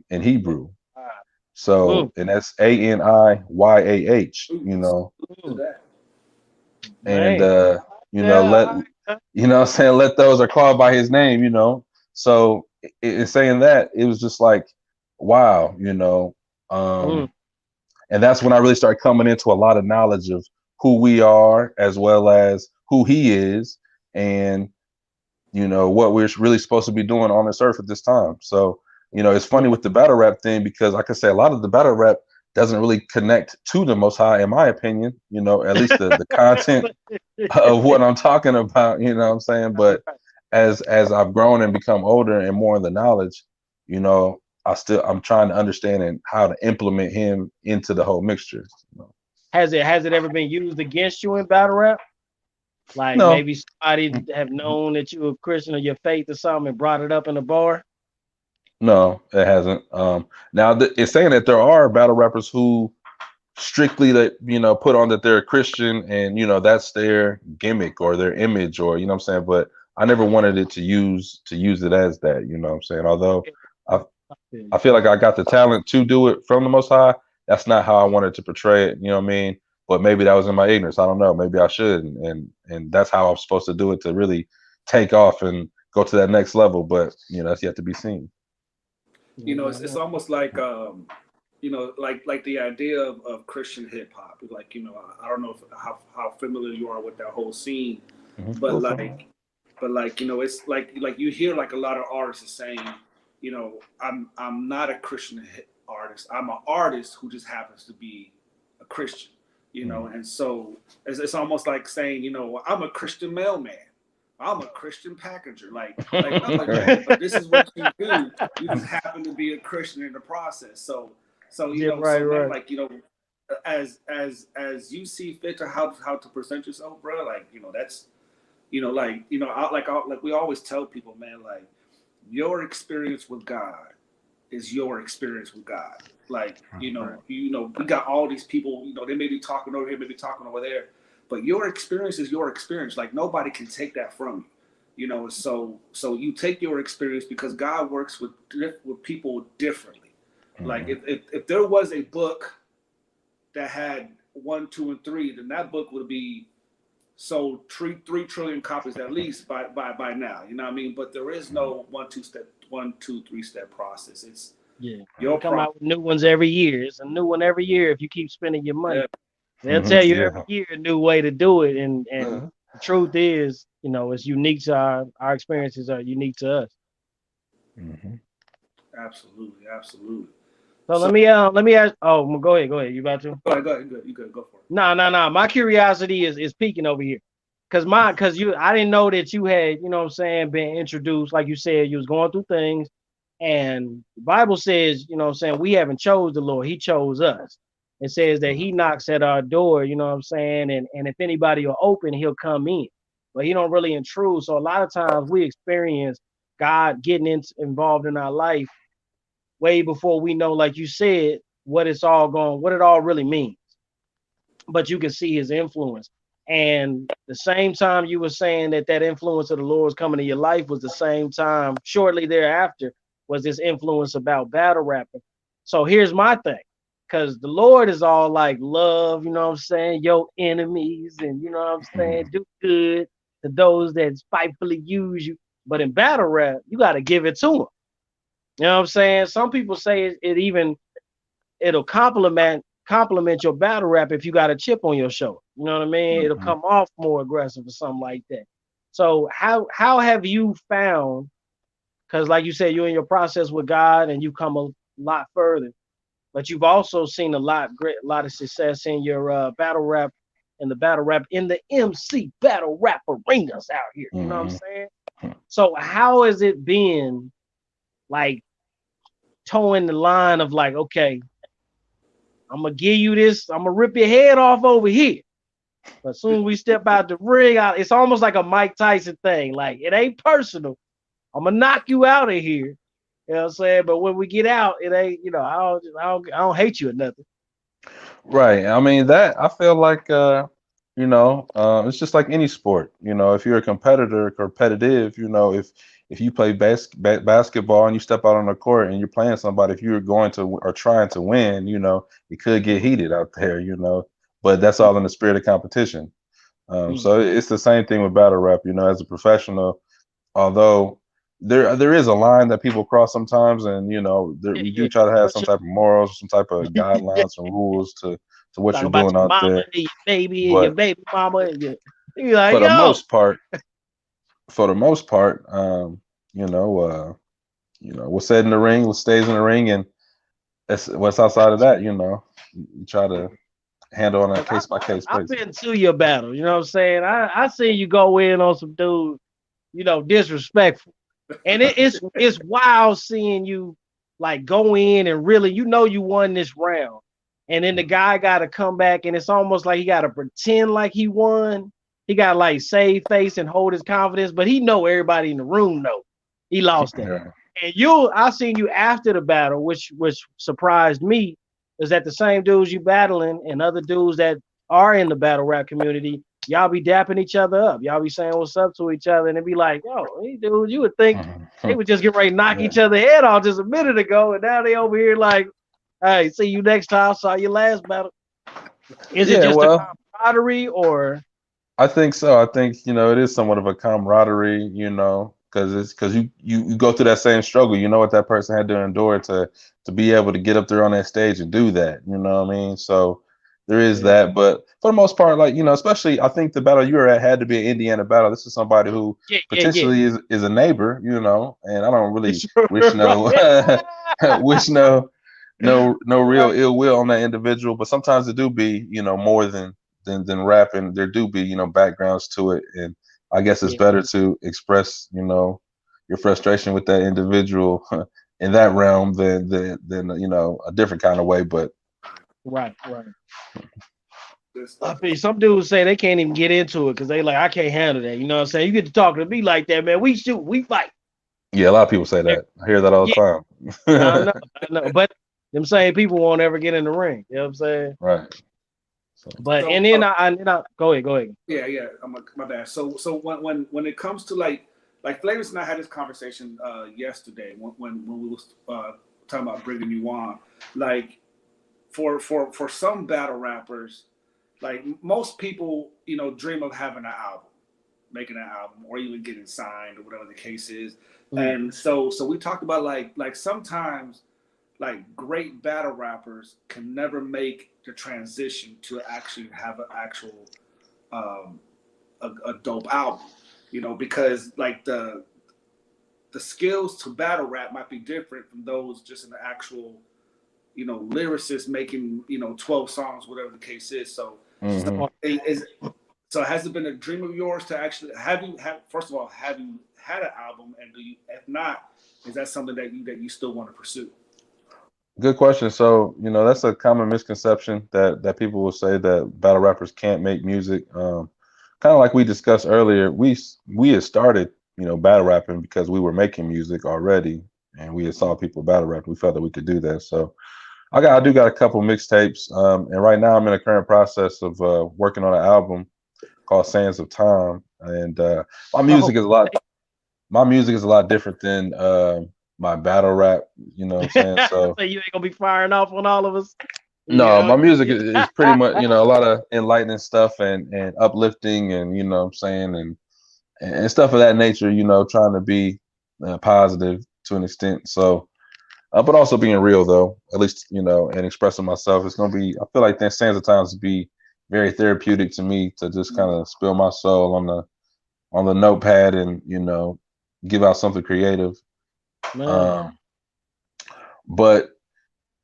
in Hebrew. Ah, So mm, and that's Aniyah, you Ooh, know, salute to mm, that. and man. you know, Yeah. you know what I'm saying, let those are called by his name, you know. So in saying that, it was just like, wow, you know. Mm, And that's when I really started coming into a lot of knowledge of who we are as well as who he is, and you know what we're really supposed to be doing on this earth at this time. So you know it's funny mm. with the battle rap thing because I could say a lot of the battle rap doesn't really connect to the Most High, in my opinion. You know, at least the content of what I'm talking about. You know what I'm saying? But as I've grown and become older and more in the knowledge, you know, I'm trying to understand and how to implement him into the whole mixture. You know? Has it ever been used against you in battle rap? Like No, maybe somebody have known that you were a Christian or your faith or something and brought it up in the bar? no, it hasn't. Now it's saying that there are battle rappers who strictly that put on that they're a Christian and that's their gimmick or their image or what I'm saying, but I never wanted it to use it as that, what I'm saying. Although I I feel like I got the talent to do it from the Most High. That's not how I wanted to portray it. You know what I mean? But maybe that was in my ignorance. I don't know. Maybe I should, and that's how I'm supposed to do it to really take off and go to that next level. But that's yet to be seen. You know, it's almost like like the idea of Christian hip hop. Like, I don't know how familiar you are with that whole scene, but like it's like you hear like a lot of artists saying, I'm not a Christian artist. I'm an artist who just happens to be a Christian. And so it's almost like saying, I'm a Christian mailman. I'm a Christian packager. Like no, like this is what you do. You just happen to be a Christian in the process. So Yeah, right, man, right. like, as you see fit to how to present yourself, bro. Like, that's, like we always tell people, man, like your experience with God is your experience with God. Like, we got all these people, they may be talking over here, maybe talking over there, but your experience is your experience. Like nobody can take that from you. So you take your experience because God works with people differently. Like if there was a book that had 1, 2, and 3, then that book would be sold 3 trillion copies at least by now. You know what I mean? But there is no 1, 2, 3 step process. It's Yeah, they your come process. out with new ones every year. It's a new one every year if you keep spending your Yeah, money. They'll tell you every Yeah. year a new way to do it, and the truth is, it's unique to our experiences are unique to us. Mhm. absolutely, absolutely. So So let me ask. Oh, well, go ahead. You about to? go ahead, you good, go for it. No, no, no. My curiosity is peaking over here, cause I didn't know that you had, what I'm saying, been introduced. Like you said, you was going through things, and the Bible says, what I'm saying, we haven't chose the Lord; He chose us. It says that He knocks at our door. You know what I'm saying, and if anybody will open, He'll come in. But He don't really intrude. So a lot of times we experience God getting involved in our life way before we know, like you said, what it all really means. But you can see his influence. And the same time you were saying that influence of the Lord's coming to your life was the same time, shortly thereafter, was this influence about battle rapping. So here's my thing, because the Lord is all like love, you know what I'm saying, your enemies, and you know what I'm saying, do good to those that spitefully use you. But in battle rap, you got to give it to them. You know what I'm saying? Some people say it'll complement your battle rap if you got a chip on your shoulder. You know what I mean? It'll come off more aggressive or something like that. So how have you found? Because like you said, you're in your process with God and you come a lot further, but you've also seen a lot of success in your battle rap and the battle rap in the MC battle rap arenas out here. You know what I'm Mhm. saying? So how has it been like towing the line of like, okay, I'm gonna give you this. I'm gonna rip your head off over here. But as soon as we step out the ring, it's almost like a Mike Tyson thing. Like it ain't personal. I'm gonna knock you out of here. You know what I'm saying? But when we get out, it ain't. I don't hate you or nothing. Right. I mean that I feel like it's just like any sport. If you're a competitive, if you play basketball and you step out on the court and you're playing somebody, if you're going to or trying to win, it could get heated out there. But that's all in the spirit of competition. Mm. So it's the same thing with battle rap. As a professional, although there is a line that people cross sometimes, and Yeah, we yeah, do try to have for some sure. type of morals, some type of guidelines and rules to what Talk you're about doing your out mama there. and your But baby mama. And you like, for the yo, most part, for the most part, you know, uh, what's said in the ring, what stays in the ring, and what's outside of that, you try to handle on a case by case I've basis. been to your battle. You know what I'm saying? I seen you go in on some dude. disrespectful. And it's wild seeing you like go in and really, you won this round. And then the guy gotta come back and it's almost like he gotta pretend like he won. He gotta like save face and hold his confidence, but he know everybody in the room know he lost that. Yeah. And I seen you after the battle, which surprised me, is that the same dudes you battling and other dudes that are in the battle rap community, y'all be dapping each other up. Y'all be saying what's up to each other, and it be like, yo, hey, dude, you would think they would just get ready to knock Yeah. each other head off just a minute ago, and now they over here like, hey, see you next time. Saw you last battle. Is it Yeah, just a well, camaraderie or? I think so. I think, it is somewhat of a camaraderie, because you go through that same struggle. You know what that person had to endure to be able to get up there on that stage and do that. You know what I mean? So there is Yeah, that. But for the most part, like, especially I think the battle you were at had to be an Indiana battle. This is somebody who yeah. potentially is a neighbor, and I don't really wish no Right. wish no real ill will on that individual. But sometimes it do be, more than rapping. There do be, backgrounds to it, and I guess it's Yeah, better to express, your frustration with that individual in that realm than a different kind of way. But right, right. Good I stuff. feel some dudes say they can't even get into it because they like, I can't handle that. You know what I'm saying? You get to talking to me like that, man. We shoot, we fight. yeah, a lot of people say that. I hear that all Yeah, the I time. know, I know. But them same people won't ever get in the ring. You know what I'm saying? Right. So, But So and then I go ahead. yeah. My bad. So when it comes to like Flavors and I had this conversation yesterday when we was talking about bringing you on, like for some battle rappers, like most people, dream of having an album, making an album, or even getting signed or whatever the case is. Mm. And so we talked about like sometimes like great battle rappers can never make the transition to actually have an actual um, a dope album, because like the skills to battle rap might be different from those just in the actual lyricist making 12 songs, whatever the case is. So hmm is so has it been a dream of yours to actually first of all have you had an album, and do you, if not, is that something that you still want to pursue? Good question. So, that's a common misconception that people will say that battle rappers can't make music. Kind of like we discussed earlier, we had started, battle rapping because we were making music already, and we had saw people battle rap. We felt that we could do that. So, I do got a couple mixtapes, and right now I'm in a current process of working on an album called Sands of Time, and my Oh, music is a lot. My music is a lot different than my battle rap. You know what I'm saying? so So. you ain't gonna be firing off on all of us. No, Yeah. my music is pretty much, a lot of enlightening stuff and uplifting and what I'm saying and stuff of that nature, trying to be positive to an extent. So, but also being real though, at least, and expressing myself. It's gonna be. I feel like that stands at times to be very therapeutic to me to just kind of spill my soul on the notepad and give out something creative. Man. Um, but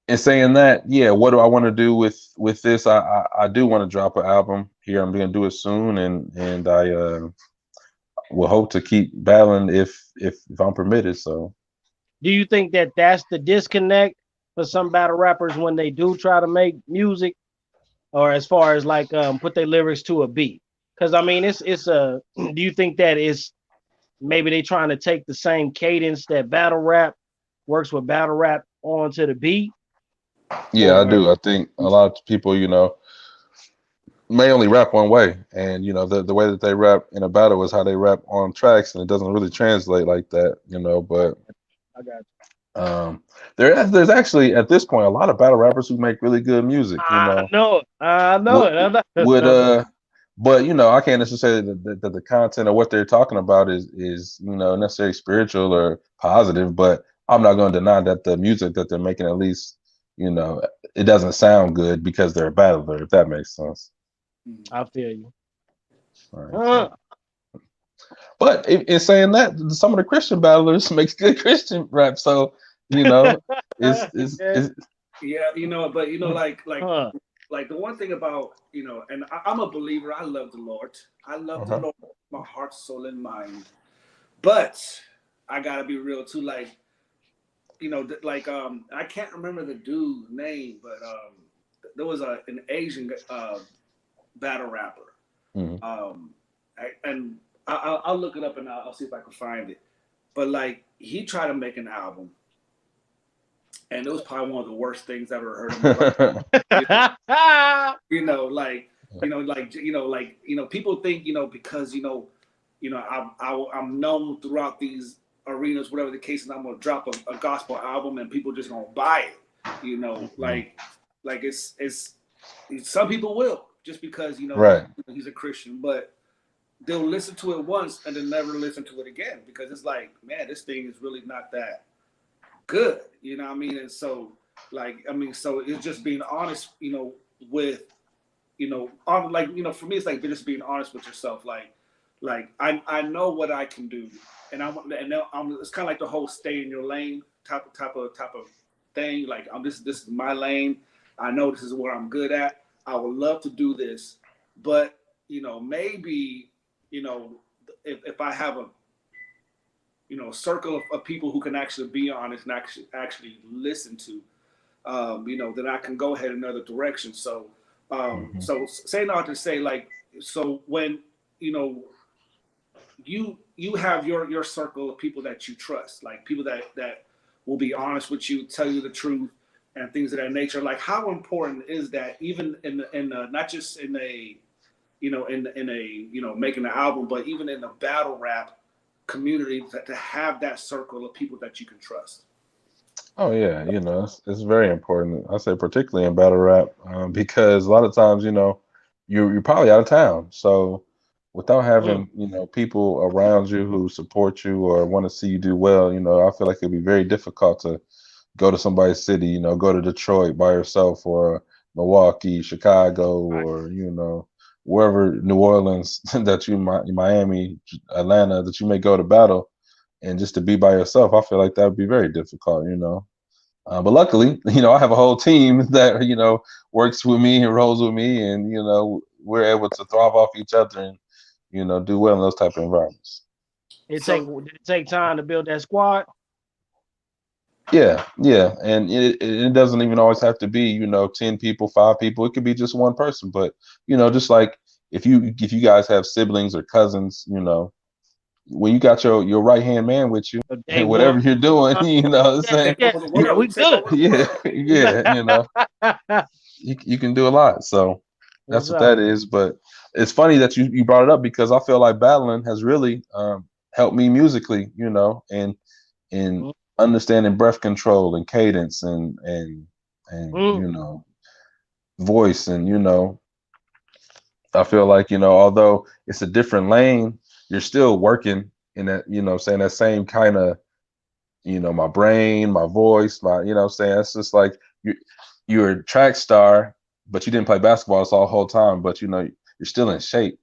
in saying that, yeah, what do I want to do with this? I do want to drop an album here. I'm going to do it soon, and I will hope to keep battling if I'm permitted. So Do you think that that's the disconnect for some battle rappers when they do try to make music, or as far as like put their lyrics to a beat? Because I mean, it's a. Do you think that is maybe they trying to take the same cadence that battle rap works with battle rap onto the beat, yeah, I or do. I think a lot of people, may only rap one way, and the way that they rap in a battle is how they rap on tracks, and it doesn't really translate like that, But I got um, there's actually at this point a lot of battle rappers who make really good music, I know it. I know would it. I know would it. but I can't necessarily say that the content of what they're talking about is necessarily spiritual or positive, but I'm not going to deny that the music that they're making, at least, you know it doesn't sound good because they're a battler, if that makes sense. I feel you. All right, Uh, so but in saying that, some of the Christian battlers makes good Christian rap, so you know it's it's, yeah. it's Yeah, but Huh. like the one thing about and I'm a believer. I love the Lord. I love the uh-huh. Lord, my heart, soul, and mind. But I gotta be real too. Like, I can't remember the dude's name, but there was an Asian battle rapper. Mhm. I'll look it up and I'll see if I can find it. But like, he tried to make an album, and it was probably one of the worst things I've ever heard in my life. You know, like, people think, because I'm known throughout these arenas, whatever the case is, I'm gonna drop a gospel album and people just gonna buy it. Like it's some people will, just because Right. he's a Christian, but they'll listen to it once and then never listen to it again, because it's like, man, this thing is really not that good. You know what I mean? And so, so it's just being honest, with, for me, it's like just being honest with yourself. Like I know what I can do, and it's kind of like the whole stay in your lane type of thing. Like, this is my lane. I know this is what I'm good at. I would love to do this, but maybe, if I have a circle of people who can actually be honest and actually listen to, then I can go ahead in another direction. So, so saying all to say, like, so when you have your circle of people that you trust, like people that will be honest with you, tell you the truth, and things of that nature. Like, how important is that, even in not just in a making an album, but even in the battle rap community, to have that circle of people that you can trust? Oh yeah, it's very important. I say particularly in battle rap, because a lot of times, you're probably out of town. So without having, people around you who support you or want to see you do well, I feel like it'd be very difficult to go to somebody's city, go to Detroit by yourself, or Milwaukee, Chicago, or wherever, New Orleans, that Miami, Atlanta, that you may go to battle, and just to be by yourself. I feel like that would be very difficult. But luckily, I have a whole team that works with me and rolls with me, and we're able to thrive off each other and do well in those type of environments. Did it take time to build that squad? Yeah, yeah, and it doesn't even always have to be 10 people, 5 people. It could be just one person, but just like if you guys have siblings or cousins, when you got your right hand man with you, Day and one. whatever you're doing, what I'm saying, Yeah, we good. yeah, yeah, you can do a lot. So that's What's what up? that is. But it's funny that you brought it up, because I feel like battling has really helped me musically, and in Mm, understanding breath control and cadence and mm. voice, and I feel like although it's a different lane, you're still working in that, saying that same kind of, my brain, my voice, my, saying it's just like you're a track star, but you didn't play basketball this all whole time, but you're still in shape.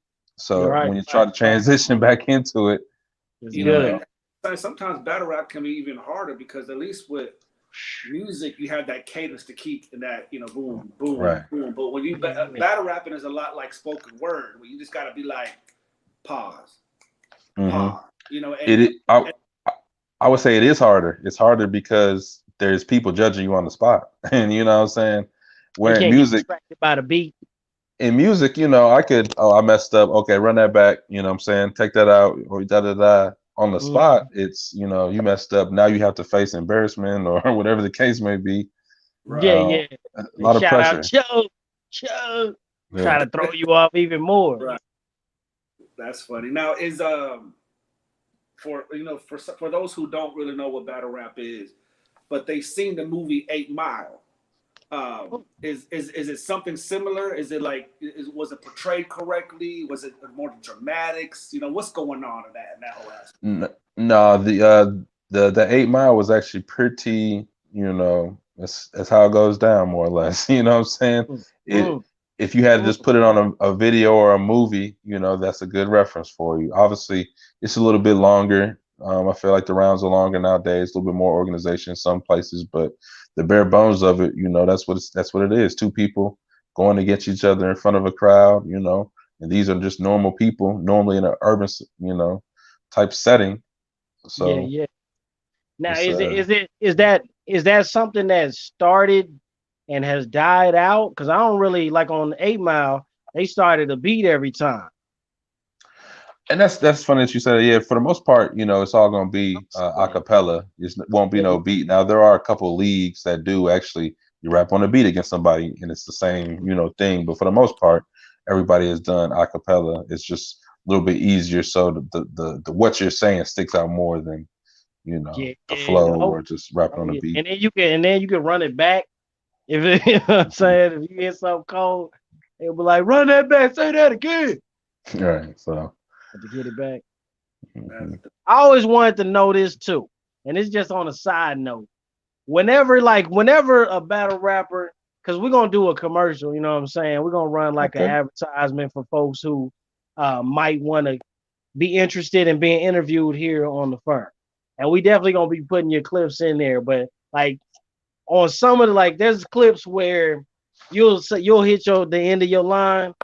You're So right. when you try to transition back into it, It's you good. know, And sometimes battle rap can be even harder, because at least with music you have that cadence to keep in that, boom, boom, right. boom. But when you battle rapping is a lot like spoken word, where you just got to be like, pause, Hmm. pause, and, It, I would say it is harder. It's harder because there's people judging you on the spot. And you know what I'm saying? They Where can't get distracted by the beat. in music, I could, oh, I messed up. Okay, run that back. You know what I'm saying? Take that out, or da da da. On the Mm. spot, it's, you messed up. Now you have to face embarrassment or whatever the case may be. Yeah, right, Uh, yeah. a They lot of shout out, pressure. Joe, try Yeah. to throw you off even more. right. That's funny. Now, is for those who don't really know what battle rap is, but they've seen the movie 8 Mile. Is it something similar? Is it like, was it portrayed correctly? Was it more dramatics? What's going on in that whole aspect? No, the 8 Mile was actually pretty, that's how it goes down, more or less. You know what I'm saying? Mm, It mm, If you had to mm. just put it on a video or a movie, that's a good reference for you. Obviously, it's a little bit longer. I feel like the rounds are longer nowadays, a little bit more organization in some places, but the bare bones of it, that's what it is. Two people going against each other in front of a crowd, and these are just normal people, normally in an urban, type setting, Yeah, So yeah. Now, it's is that something that started and has died out? Because I don't really like on 8 Mile. They started a beat every time. and that's funny that you said it. Yeah, for the most part, it's all gonna be a Yeah, cappella. It won't be yeah, no beat. Now there are a couple leagues that do actually you rap on a beat against somebody, and it's the same thing. But for the most part, everybody has done a cappella. It's just a little bit easier, so the what you're saying sticks out more than yeah, the yeah. flow or just rapping Oh on a yeah. beat. And then you can run it back if you know what I'm saying. If you get something cold, it'll be like, run that back, say that again. All right, so Have to get it back. That's mhm. I always wanted to know this too, and it's just on a side note. Whenever a battle rapper, because we're gonna do a commercial, you know what I'm saying? We're gonna run like an Okay, advertisement for folks who might want to be interested in being interviewed here on the firm. And we definitely gonna be putting your clips in there. But like on some of the there's clips where you'll hit the end of your line.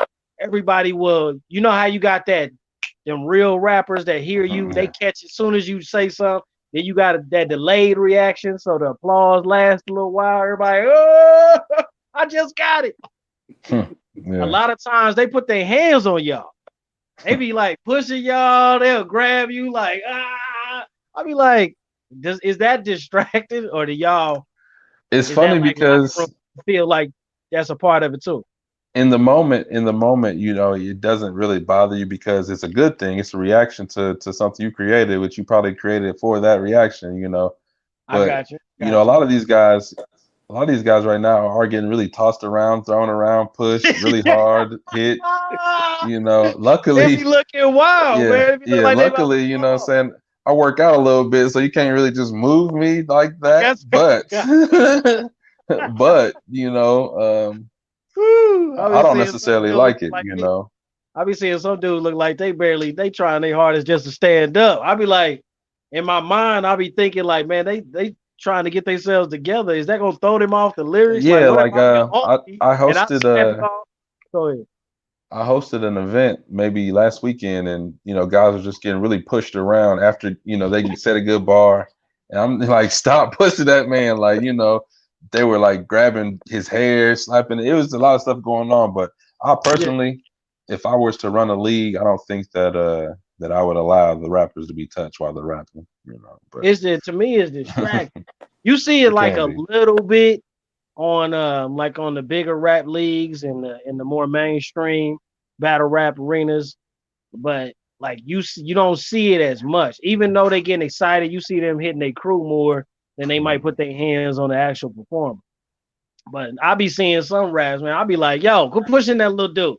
Everybody will, you know how you got them real rappers that hear you, they yeah, catch as soon as you say something. Then you got that delayed reaction, so the applause lasts a little while. Everybody, oh, I just got it. A yeah. lot of times they put their hands on y'all. They be like pushing y'all. They'll grab you like ah. I be like, is that distracted or do y'all? It's Is that funny like locker room because feel like that's a part of it too? in the moment, it doesn't really bother you because it's a good thing. It's a reaction to something you created, which you probably created for that reaction. I But got you. a Got you. lot of these guys, right now are getting really tossed around, thrown around, pushed really hard, hit. Ah, they be Luckily, looking wild, yeah, man. It be look yeah, like they about to luckily, what I'm fall. saying, I work out a little bit, so you can't really just move me like I that. guess. But God. but I I be don't seeing some necessarily dudes look like it. like I be seeing some dudes look like they trying their hardest just to stand up. I be like, in my mind, I be thinking like, man, they trying to get themselves together. Is that gonna throw them off the lyrics? Like, Yeah, what if like I get off I and I hosted snap it off? Go ahead. an event maybe last weekend, and guys were just getting really pushed around after they said a good bar, and I'm like, stop pushing that man, like they were like grabbing his hair, slapping. It was a lot of stuff going on, but I Yeah, personally, if I was to run a league, I don't think that I would allow the rappers to be touched while they're rapping, but to me it's distracting. You see it it like can a be. little bit on like on the bigger rap leagues and the more mainstream battle rap arenas, but like you don't see it as much. Even though they getting excited, you see them hitting their crew more than they might put their hands on the actual performer. But I be seeing some raps, man. I be like, yo, quit pushing that little dude.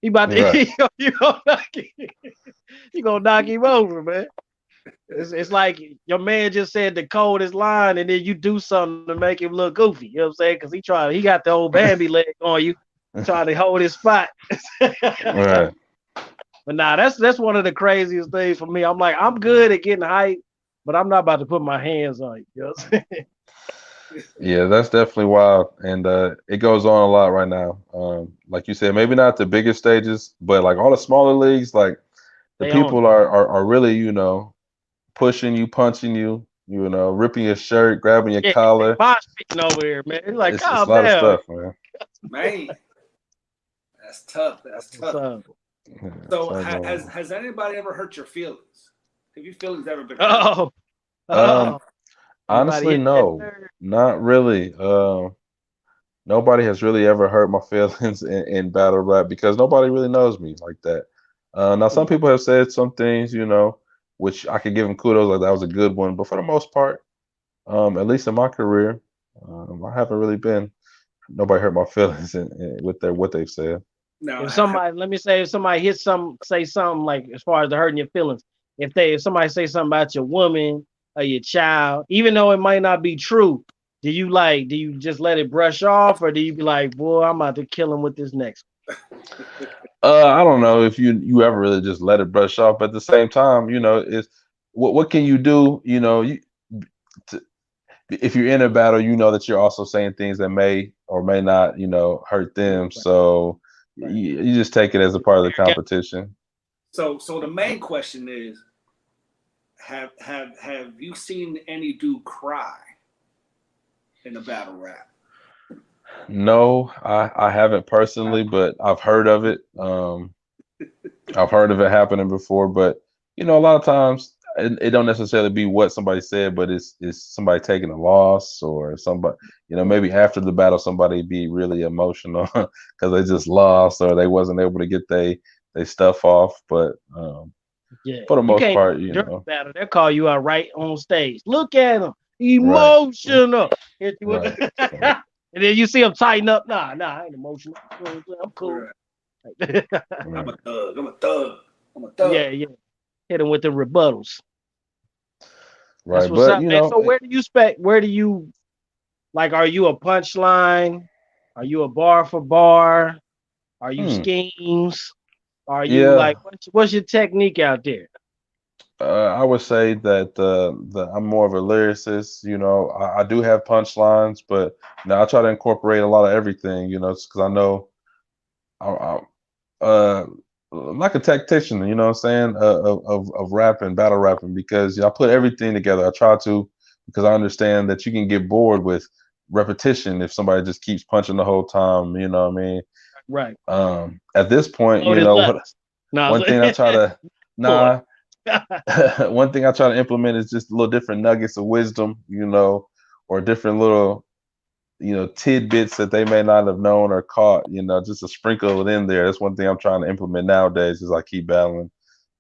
He about Right. to you gonna knock him over, man. It's like your man just said the coldest line, and then you do something to make him look goofy. You know what I'm saying? Because he got the old Bambi leg on you, trying to hold his spot. But Right. nah, that's one of the craziest things for me. I'm like, I'm good at getting hype, but I'm not about to put my hands on you. You know what I'm saying? Yeah, that's definitely wild, and it goes on a lot right now. Like you said, maybe not the biggest stages, but like all the smaller leagues, like the They own people it. are really, pushing you, punching you, ripping your shirt, grabbing your Yeah, they collar. mosh pitting over here, man. It's like, It's a calm lot of down. stuff, man. man. That's tough. That's What's tough. up? Yeah, it's So all going has anybody ever hurt your feelings? Have your feelings ever been hurt? Oh, on. oh. Anybody Honestly, hit that no, nerve? not really. Nobody has really ever hurt my feelings in battle rap because nobody really knows me like that. Now, some Yeah. people have said some things, which I could give them kudos, like that was a good one. But for the most part, at least in my career, I haven't really been nobody hurt my feelings with what they've said. Now, Let me say, if somebody say something like as far as the hurting your feelings, if somebody say something about your woman or your child, even though it might not be true, do you just let it brush off, or do you be like, boy, I'm about to kill him with this next I don't know if you ever really just let it brush off, but at the same time, is what can you do? To, if you're in a battle, you know that you're also saying things that may or may not, hurt them. one? So Right. you just take it as a part of the competition. so the main question is, have you seen any dude cry in a battle rap? No, I haven't personally, but I've heard of it. I've heard of it happening before, but you know, a lot of times it don't necessarily be what somebody said, but it's somebody taking a loss or somebody, you know, maybe after the battle somebody be really emotional because they just lost or they wasn't able to get they stuff off. But Yeah, for the you most can't part, you during the know, battle. They'll call you out right on stage. Look at him, right, emotional. Hit you with right, right, and then you see him tighten up. Nah, I ain't emotional. You know what I'm saying? I'm cool. Right. I'm right, a thug. I'm a thug. I'm a Yeah, thug. yeah. Hit him with the rebuttals. That's right. what's But up, you man. know, So where do you spec? Where do you like? Are you a punchline? Are you a bar for bar? Are you hmm, schemes? Are you yeah. like what's your technique out there? I would say that I'm more of a lyricist. You know, I do have punchlines, but you know, I try to incorporate a lot of everything. You know, because I know uh like a tactician, you know what I'm saying, of rapping, battle rapping, because I put everything together. I try to because I understand that you can get bored with repetition if somebody just keeps punching the whole time, you know what I mean? Right. At this point, you Loaded know what, letters. No, one thing I try to boy. nah one thing I try to implement is just little different nuggets of wisdom, you know, or different little, you know, tidbits that they may not have known or caught, you know, just to sprinkle it in there. That's one thing I'm trying to implement nowadays as I keep battling,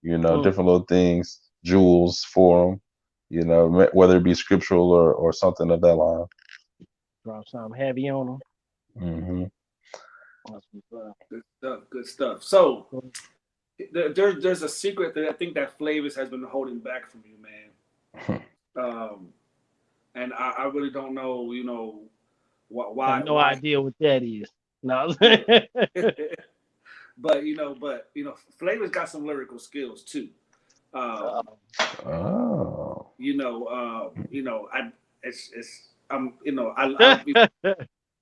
you know, different little things, jewels for them, you know, whether it be scriptural or something of that line. Drop something heavy on them. Hmm. That's what's up. Good stuff. Good stuff. So there's a secret that I think that Flavis has been holding back from you, man. Um, and I really don't know, you know, Have no why. idea what that is. No. but Flavor's got some lyrical skills too. Um, Oh. I it's I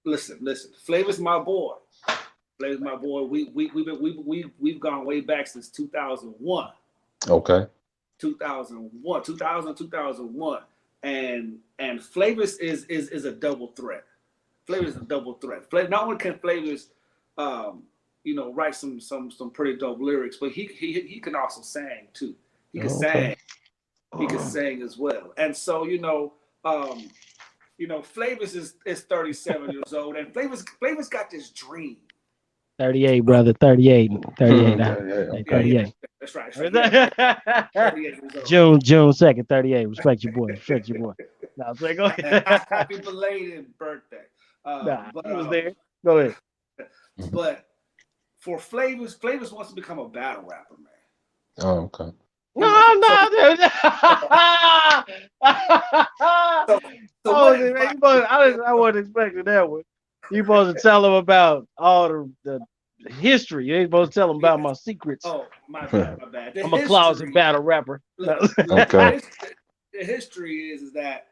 listen. Flavor's my boy. Flavor's my boy. We've gone way back since 2001. Okay. 2001, 2000, 2001. And Flavors is a double threat. Flavors is a double threat. Not only can Flavors write some pretty dope lyrics, but he can also sing too. He can Okay. sing. He can sing as well. And so, Flavors is 37 years old, and Flavors got this dream. 38, brother. 38. 38 now. Yeah. Hey, Yeah, 38. that's right. Yeah, 38 years old. June 2nd, 38. Respect your boy. Respect your boy. Nah, so go ahead. Happy belated birthday. Nah, But he was there. Go ahead. but for Flavors wants to become a battle rapper, man. Oh, okay. No, So, no, dude. so, so Oh, what man, advice? I wasn't expecting that one. You supposed to tell him about all the history. You ain't supposed to tell him about my secrets. Oh, my bad. The I'm a closet history. battle rapper. Okay. The history is that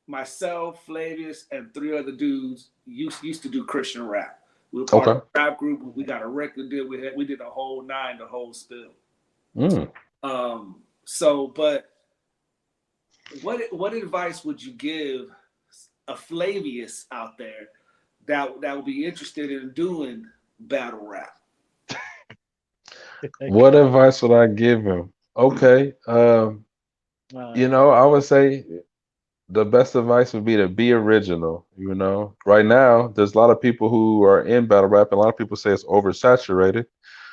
myself, Flavius, and three other dudes used to do Christian rap. We were part of Okay. a rap group. We got a record deal. We did the whole nine, the whole spill. Mm. But what advice would you give a Flavius out there that would be interested in doing battle rap? What advice would I give him? Okay. You know, I would say the best advice would be to be original. You know, right now there's a lot of people who are in battle rap, and a lot of people say it's oversaturated.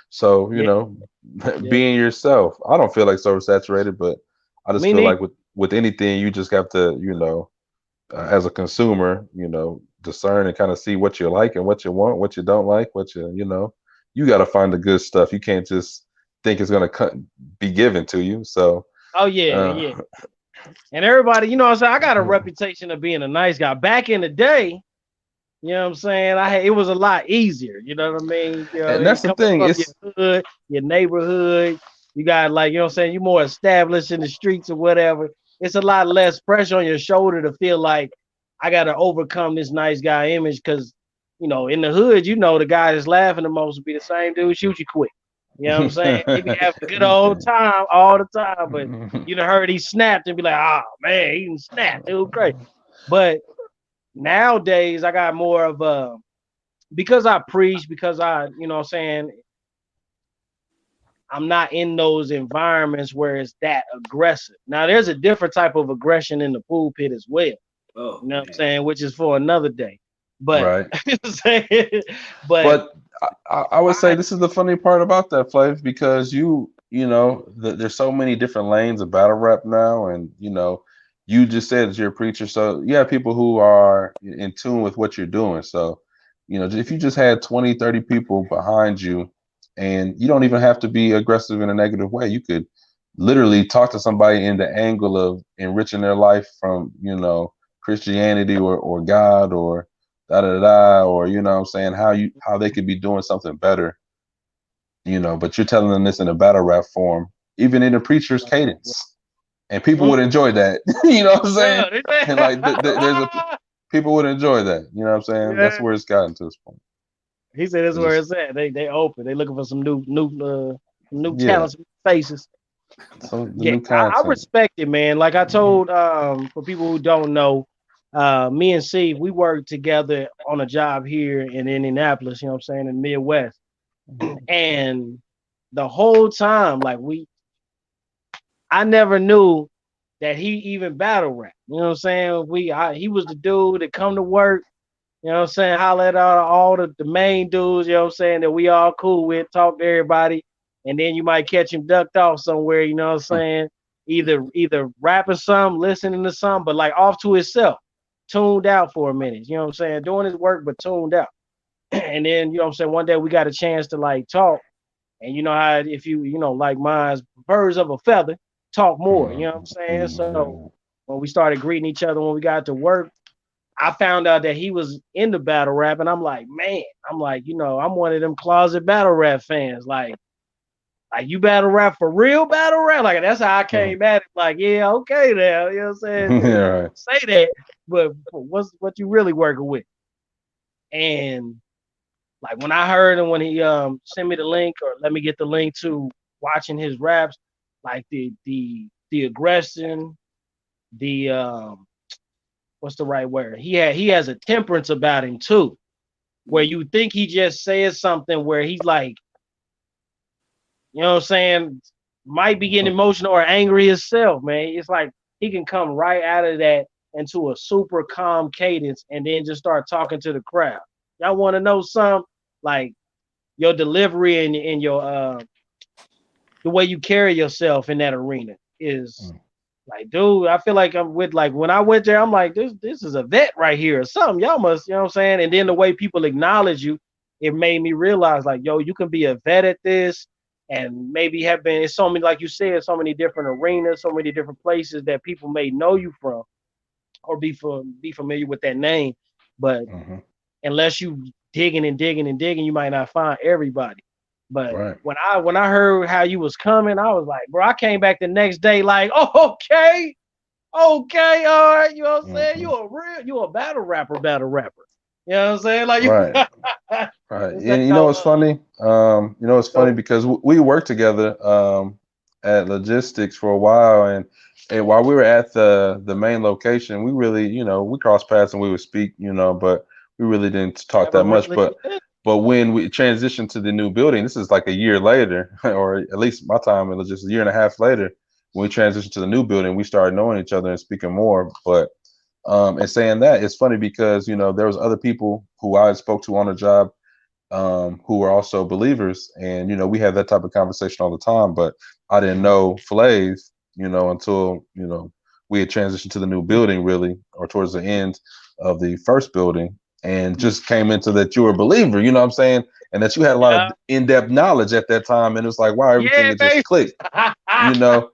So, you yeah, know, yeah. being yourself. I don't feel like it's oversaturated, but I just Me feel neither. like with anything, you just have to, you know, as a consumer, you know, discern and kind of see what you like and what you want, what you don't like, you know, you got to find the good stuff. You can't just think it's going to be given to you. So, Oh yeah, uh, yeah. And everybody, you know what I'm saying? I got a reputation of being a nice guy. Back in the day, you know what I'm saying? It was a lot easier. You know what I mean? You know, and you that's the coming thing. from your It's hood, your neighborhood. You got like, you know what I'm saying? You more established in the streets or whatever. It's a lot less pressure on your shoulder to feel like I got to overcome this nice guy image because, you know, in the hood, you know, the guy that's laughing the most will be the same dude shoot you quick. You know what I'm saying? He be having a good old time all the time, but you done heard he snapped and be like, oh man, he done snapped. It was great. But nowadays I got more of a because I preach, because I, you know what I'm saying, I'm not in those environments where it's that aggressive. Now there's a different type of aggression in the pulpit as well. Oh You know what I'm man. saying? Which is for another day. But Right. but But I would say I this is the funny part about that, Flav, because there's so many different lanes of battle rap now, and you just said that you're a preacher, so you have people who are in tune with what you're doing. So, if you just had 20, 30 people behind you, and you don't even have to be aggressive in a negative way, you could literally talk to somebody in the angle of enriching their life from, Christianity or God or da da da, or what I'm saying, how they could be doing something better, but you're telling them this in a battle rap form, even in a preacher's cadence, and people would enjoy that. You know what I'm saying? yeah, And like there's a people would enjoy that. You know what I'm saying? That's yeah. where it's gotten to this point. He said that's It's where just it's at. They open. They looking for some new yeah, talents, faces. some the Yeah, new I content. respect it, man. Like I told for people who don't know, me and Steve, we worked together on a job here in Indianapolis, you know what I'm saying, in the Midwest. And the whole time, like I never knew that he even battle rap. You know what I'm saying? He was the dude that come to work, you know what I'm saying, holler at all the main dudes, you know what I'm saying, that we all cool with, talk to everybody, and then you might catch him ducked off somewhere, you know what I'm saying? Either rapping some, listening to some, but like off to himself, tuned out for a minute, you know what I'm saying? Doing his work but tuned out. And then, you know what I'm saying, one day we got a chance to like talk. And you know how if like mine's birds of a feather, talk more, you know what I'm saying? So when we started greeting each other when we got to work, I found out that he was into battle rap, and I'm like, man, I'm like, I'm one of them closet battle rap fans. Like you battle rap for real battle rap? Like that's how I came at it. Like, yeah, okay now, you know what I'm saying? Yeah, You right. say that, but what you really working with? And like when I heard him when he sent me the link or let me get the link to watching his raps, like the aggression, the what's the right word? He has a temperance about him too, where you think he just says something where he's like, you know what I'm saying, might be getting emotional or angry himself, man. It's like he can come right out of that into a super calm cadence and then just start talking to the crowd. Y'all want to know something? Like your delivery and your the way you carry yourself in that arena is like, dude, I feel like I'm with like when I went there, I'm like, this is a vet right here or something. Y'all must, you know what I'm saying? And then the way people acknowledge you, it made me realize like, yo, you can be a vet at this and maybe have been in so many, like you said, so many different arenas, so many different places that people may know you from or be familiar with that name. But unless you digging and digging and digging, you might not find everybody. But Right. when I heard how you was coming, I was like, bro, I came back the next day like, oh, okay, okay, all right, you know what I'm saying? You a battle rapper. You know what I'm saying? Like you Right. Right. it's that And you know no what's funny? It's funny so because we worked together at logistics for a while, and while we were at the main location, we really, we crossed paths and we would speak, but we really didn't talk never that much. really But when we transitioned to the new building, this is like a year later, or at least my time, it was just a year and a half later. When we transitioned to the new building, we started knowing each other and speaking more. But and saying that, it's funny because there was other people who I spoke to on the job who were also believers, and we had that type of conversation all the time. But I didn't know Flav, until we had transitioned to the new building, really, or towards the end of the first building, and just came into that you were a believer. You know what I'm saying? And that you had a lot yeah, of in-depth knowledge at that time, and it's like, wow, everything yeah, had just baby. clicked. You know,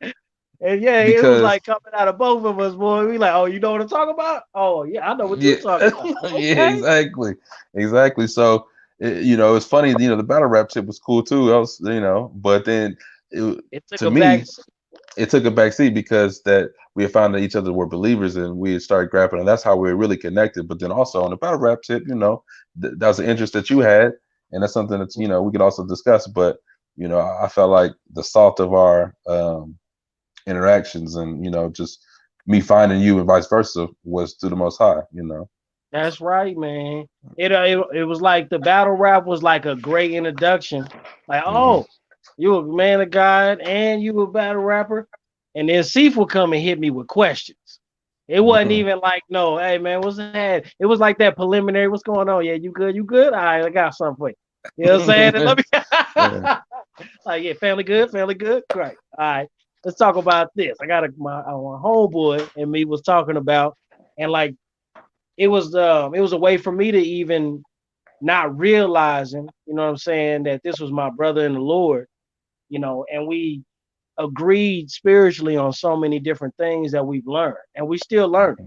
And yeah, it was because like coming out of both of us, boy. We like, oh, you know what I'm talking about? Oh, yeah, I know what yeah, you're talking about. yeah, Okay. exactly. So, it's funny. The battle rap shit was cool too. Else, but then It took to a back me, it took a backseat because that we had found that each other were believers and we had started grappling, and that's how we were really connected. But then also on the battle rap tip, that was an interest that you had, and that's something that we could also discuss. But you know, I felt like the salt of our interactions, and you know, just me finding you and vice versa was through the Most High. You know. That's right, man. It was like the battle rap was like a great introduction. Like, Hmm. oh, you a man of God and you a battle rapper, and then Seth would come and hit me with questions. It wasn't even like, no, hey man, what's that? It was like that preliminary. What's going on? Yeah, you good? You good? All right, I got something for you. You know what I'm saying? And let me Yeah. like, yeah, family good, family good. Great. All right, let's talk about this. I got my homeboy and me was talking about, and like it was a way for me to even not realizing, you know what I'm saying, that this was my brother in the Lord, you know, and we agreed spiritually on so many different things that we've learned and we still learn.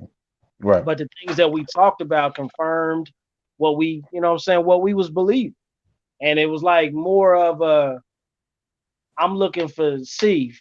Right. But the things that we talked about confirmed what we, you know what I'm saying, what we was believing. And it was like more of a I'm looking for Steve,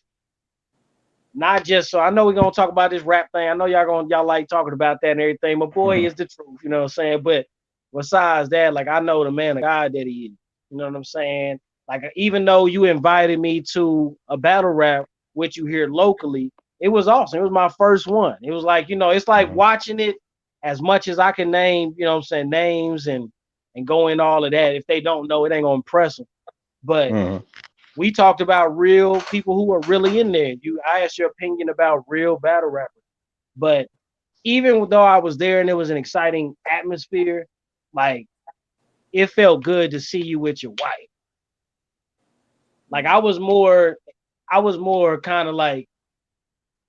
not just so I know we're gonna talk about this rap thing. I know y'all like talking about that and everything. My boy is the truth, you know what I'm saying? But besides that, like I know the man of God that he is. You know what I'm saying? Like even though you invited me to a battle rap, which you hear locally, it was awesome. It was my first one. It was like, you know, it's like Mhm. watching it as much as I can name, you know what I'm saying, names and go into all of that. If they don't know, it ain't gonna impress them. But Mhm. we talked about real people who are really in there. I asked your opinion about real battle rappers. But even though I was there and it was an exciting atmosphere, like it felt good to see you with your wife. Like I was more kind of like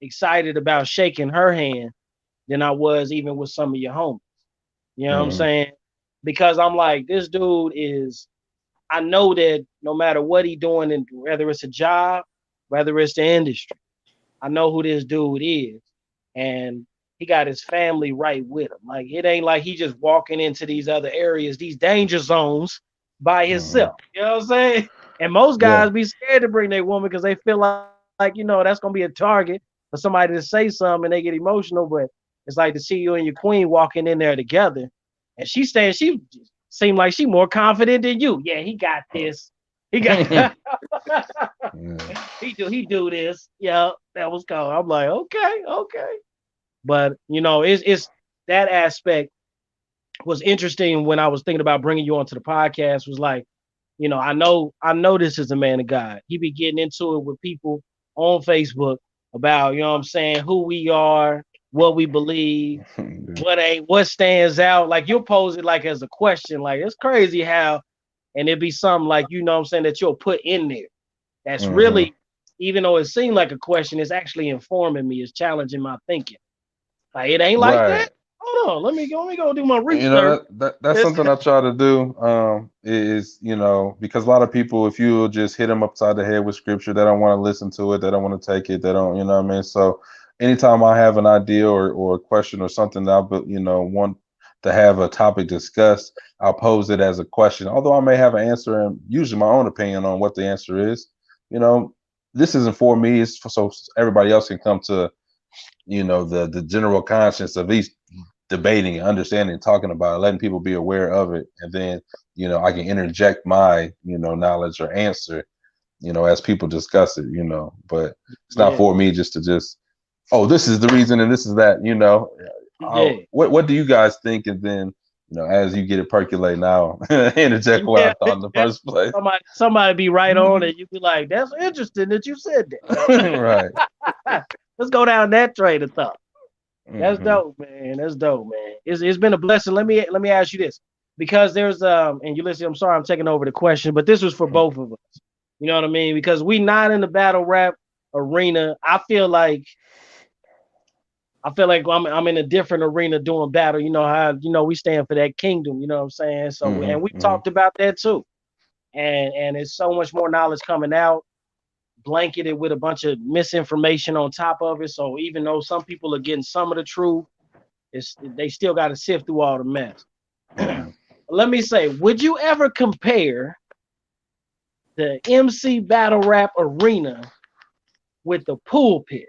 excited about shaking her hand than I was even with some of your homies. You know what I'm Mhm. saying? Because I'm like, this dude is I know that no matter what he doing, and whether it's a job, whether it's the industry, I know who this dude is, and he got his family right with him. Like it ain't like he just walking into these other areas, these danger zones by Mhm. himself. You know what I'm saying? And most Yeah. guys be scared to bring their woman because they feel like that's gonna be a target for somebody to say something and they get emotional. But it's like to see you and your queen walking in there together, and she seemed like she more confident than you. Yeah, he got this. He got Yeah. he do this. Yeah, that was cool. I'm like, okay, okay. But you know, it's that aspect was interesting when I was thinking about bringing you onto the podcast. Was like, you know, I know this is a man of God. He be getting into it with people on Facebook about, you know what I'm saying, who we are, what we believe, what stands out. Like you'll pose it like as a question. Like it's crazy how, and it'd be something like, you know what I'm saying, that you'll put in there that's Mhm. really, even though it seemed like a question, it's actually informing me, it's challenging my thinking. Like it ain't like Right. that. Hold on, let me go do my You know research. that's It's, something I try to do. Is you know, because a lot of people, if you just hit them upside the head with scripture, they don't want to listen to it. They don't want to take it. They don't, you know what I mean. So anytime I have an idea or a question or something that you know, want to have a topic discussed, I'll pose it as a question. Although I may have an answer and usually my own opinion on what the answer is. You know, this isn't for me. It's for, so everybody else can come to, you know, the general conscience of these debating, understanding, talking about it, letting people be aware of it, and then, you know, I can interject my, you know, knowledge or answer, you know, as people discuss it, you know. But it's not yeah, for me just to just, oh, this is the reason and this is that, you know. yeah, What do you guys think? And then, you know, as you get it percolating now, interject what I yeah. thought in the first place. Somebody be right on it. You be like, that's interesting that you said Right. that. Let's go down that train of thought. That's Hmm. dope, man. That's dope, man. It's been a blessing. Let me ask you this, because there's and you listen. I'm sorry, I'm taking over the question, but this was for both of us. You know what I mean? Because we not in the battle rap arena. I feel like I'm in a different arena doing battle. You know how we stand for that kingdom. You know what I'm saying? So Hmm. and we Hmm. talked about that too. And it's so much more knowledge coming out, blanketed with a bunch of misinformation on top of it. So even though some people are getting some of the truth, they still got to sift through all the mess. Hmm. Let me say, would you ever compare the MC battle rap arena with the pulpit?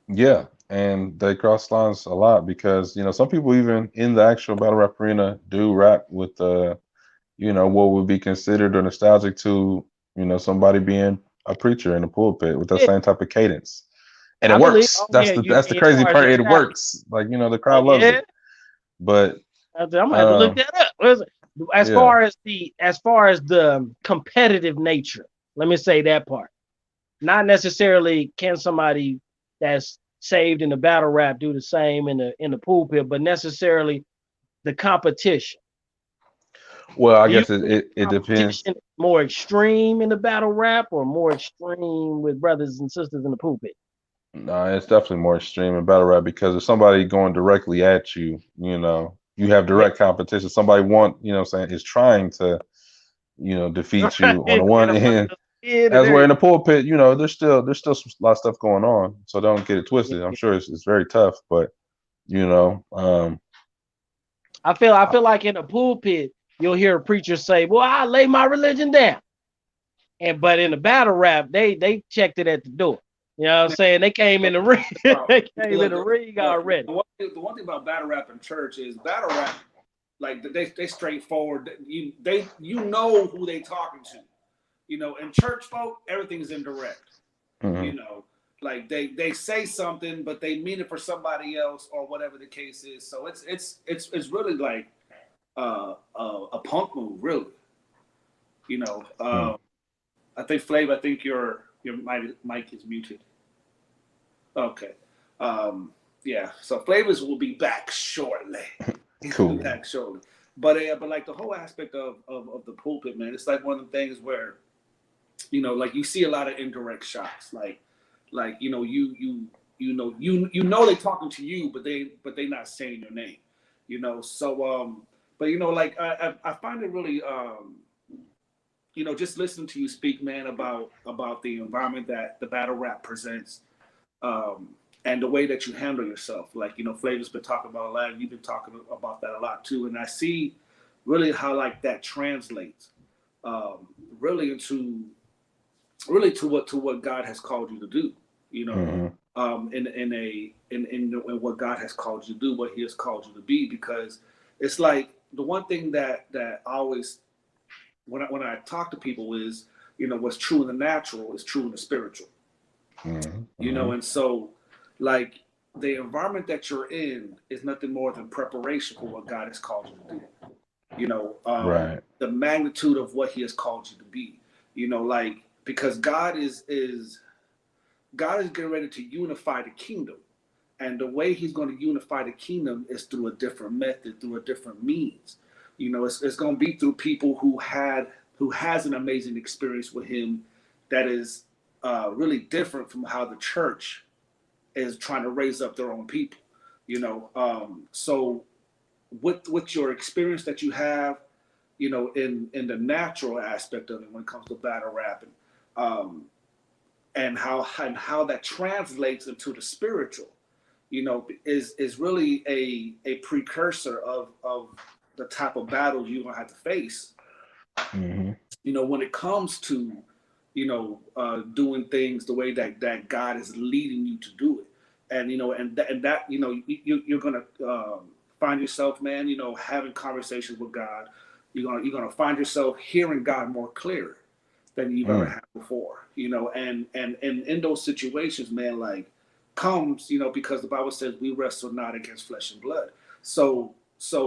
Yeah, and they cross lines a lot because, you know, some people even in the actual battle rap arena do rap with what would be considered or nostalgic to, somebody being a preacher in the pulpit with that Yeah, same type of cadence. And I it believe. works. Oh That's yeah, the you that's the as crazy far as part. your It style. works. Like, the Oh crowd loves yeah, it. But I'm gonna have to look um that up. What is it? As yeah. far as the competitive nature, let me say that part. Not necessarily can somebody that's saved in the battle rap do the same in the pulpit, but necessarily the competition. Well, I Do you guess it, think it, it depends. competition more extreme in the battle rap or more extreme with brothers and sisters in the pulpit? No, it's definitely more extreme in battle rap because if somebody going directly at you, you have Yeah, direct competition. Somebody is trying to, defeat you on right. the Get one up under end. the skin and As we're in everything. the pulpit, there's still a lot of stuff going on. So don't get it twisted. I'm sure it's very tough, but you know, um, I feel like in the pulpit you'll hear a preacher say, "Well, I lay my religion down," and but in the battle rap they checked it at the door. You know what I'm Man, saying? They came in the ring. bro, They came in look, the ring look, already. the one thing about battle rap in church is battle rap, like they straightforward. You know who they talking to. In church folk, everything's indirect. mhm, You know, like they say something, but they mean it for somebody else or whatever the case is. So it's really like a punk move, really. You know, mhm. I think Flav, I think your mic is muted. Okay. Yeah. So Flavors will be back shortly. He'll be Cool. back shortly. But like the whole aspect of the pulpit, man, it's like one of the things where like you see a lot of indirect shots, like you know they talking to you, but they not saying your name, So but like I find it really just listening to you speak, man, about the environment that the battle rap presents, um, and the way that you handle yourself. Like, Flavor's been talking about a lot, and you've been talking about that a lot too. And I see really how like that translates, um, really into really to what God has called you to do. You know, Mhm. in what God has called you to do, what He has called you to be. Because it's like the one thing that I always when I talk to people is, what's true in the natural is true in the spiritual. Mhm. Mhm. And so, like, the environment that you're in is nothing more than preparation for what God has called you to do. Right. The magnitude of what He has called you to be. Like, because God is getting ready to unify the kingdom, and the way He's going to unify the kingdom is through a different method, through a different means. It's going to be through people who has an amazing experience with Him, that is really different from how the church is trying to raise up their own people. So with your experience that you have, in the natural aspect of it when it comes to battle rapping, um, and how that translates into the spiritual, is really a precursor of the type of battles you're gonna have to face. Mhm. When it comes to doing things the way that God is leading you to do it, and that you're gonna find yourself, man, having conversations with God. You're gonna find yourself hearing God more clear than you've ever Mm. had before. And in those situations, man, like comes, because the Bible says we wrestle not against flesh and blood.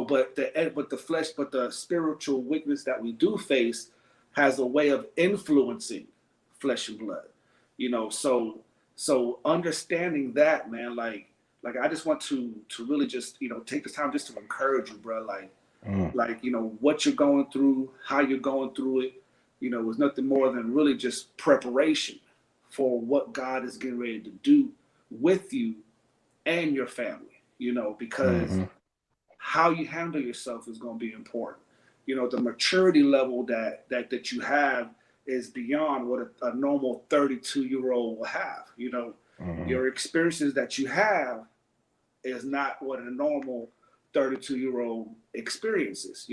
But the spiritual weakness that we do face has a way of influencing flesh and blood. So understanding that, man, like I just want to really just take this time just to encourage you, bro. Mm. Like what you're going through, how you're going through it, was nothing more than really just preparation for what God is getting ready to do with you and your family. Because Mhm. how you handle yourself is going to be important. The maturity level that you have is beyond what a normal 32-year-old will have. Mhm. Your experiences that you have is not what a normal 32-year-old experiences.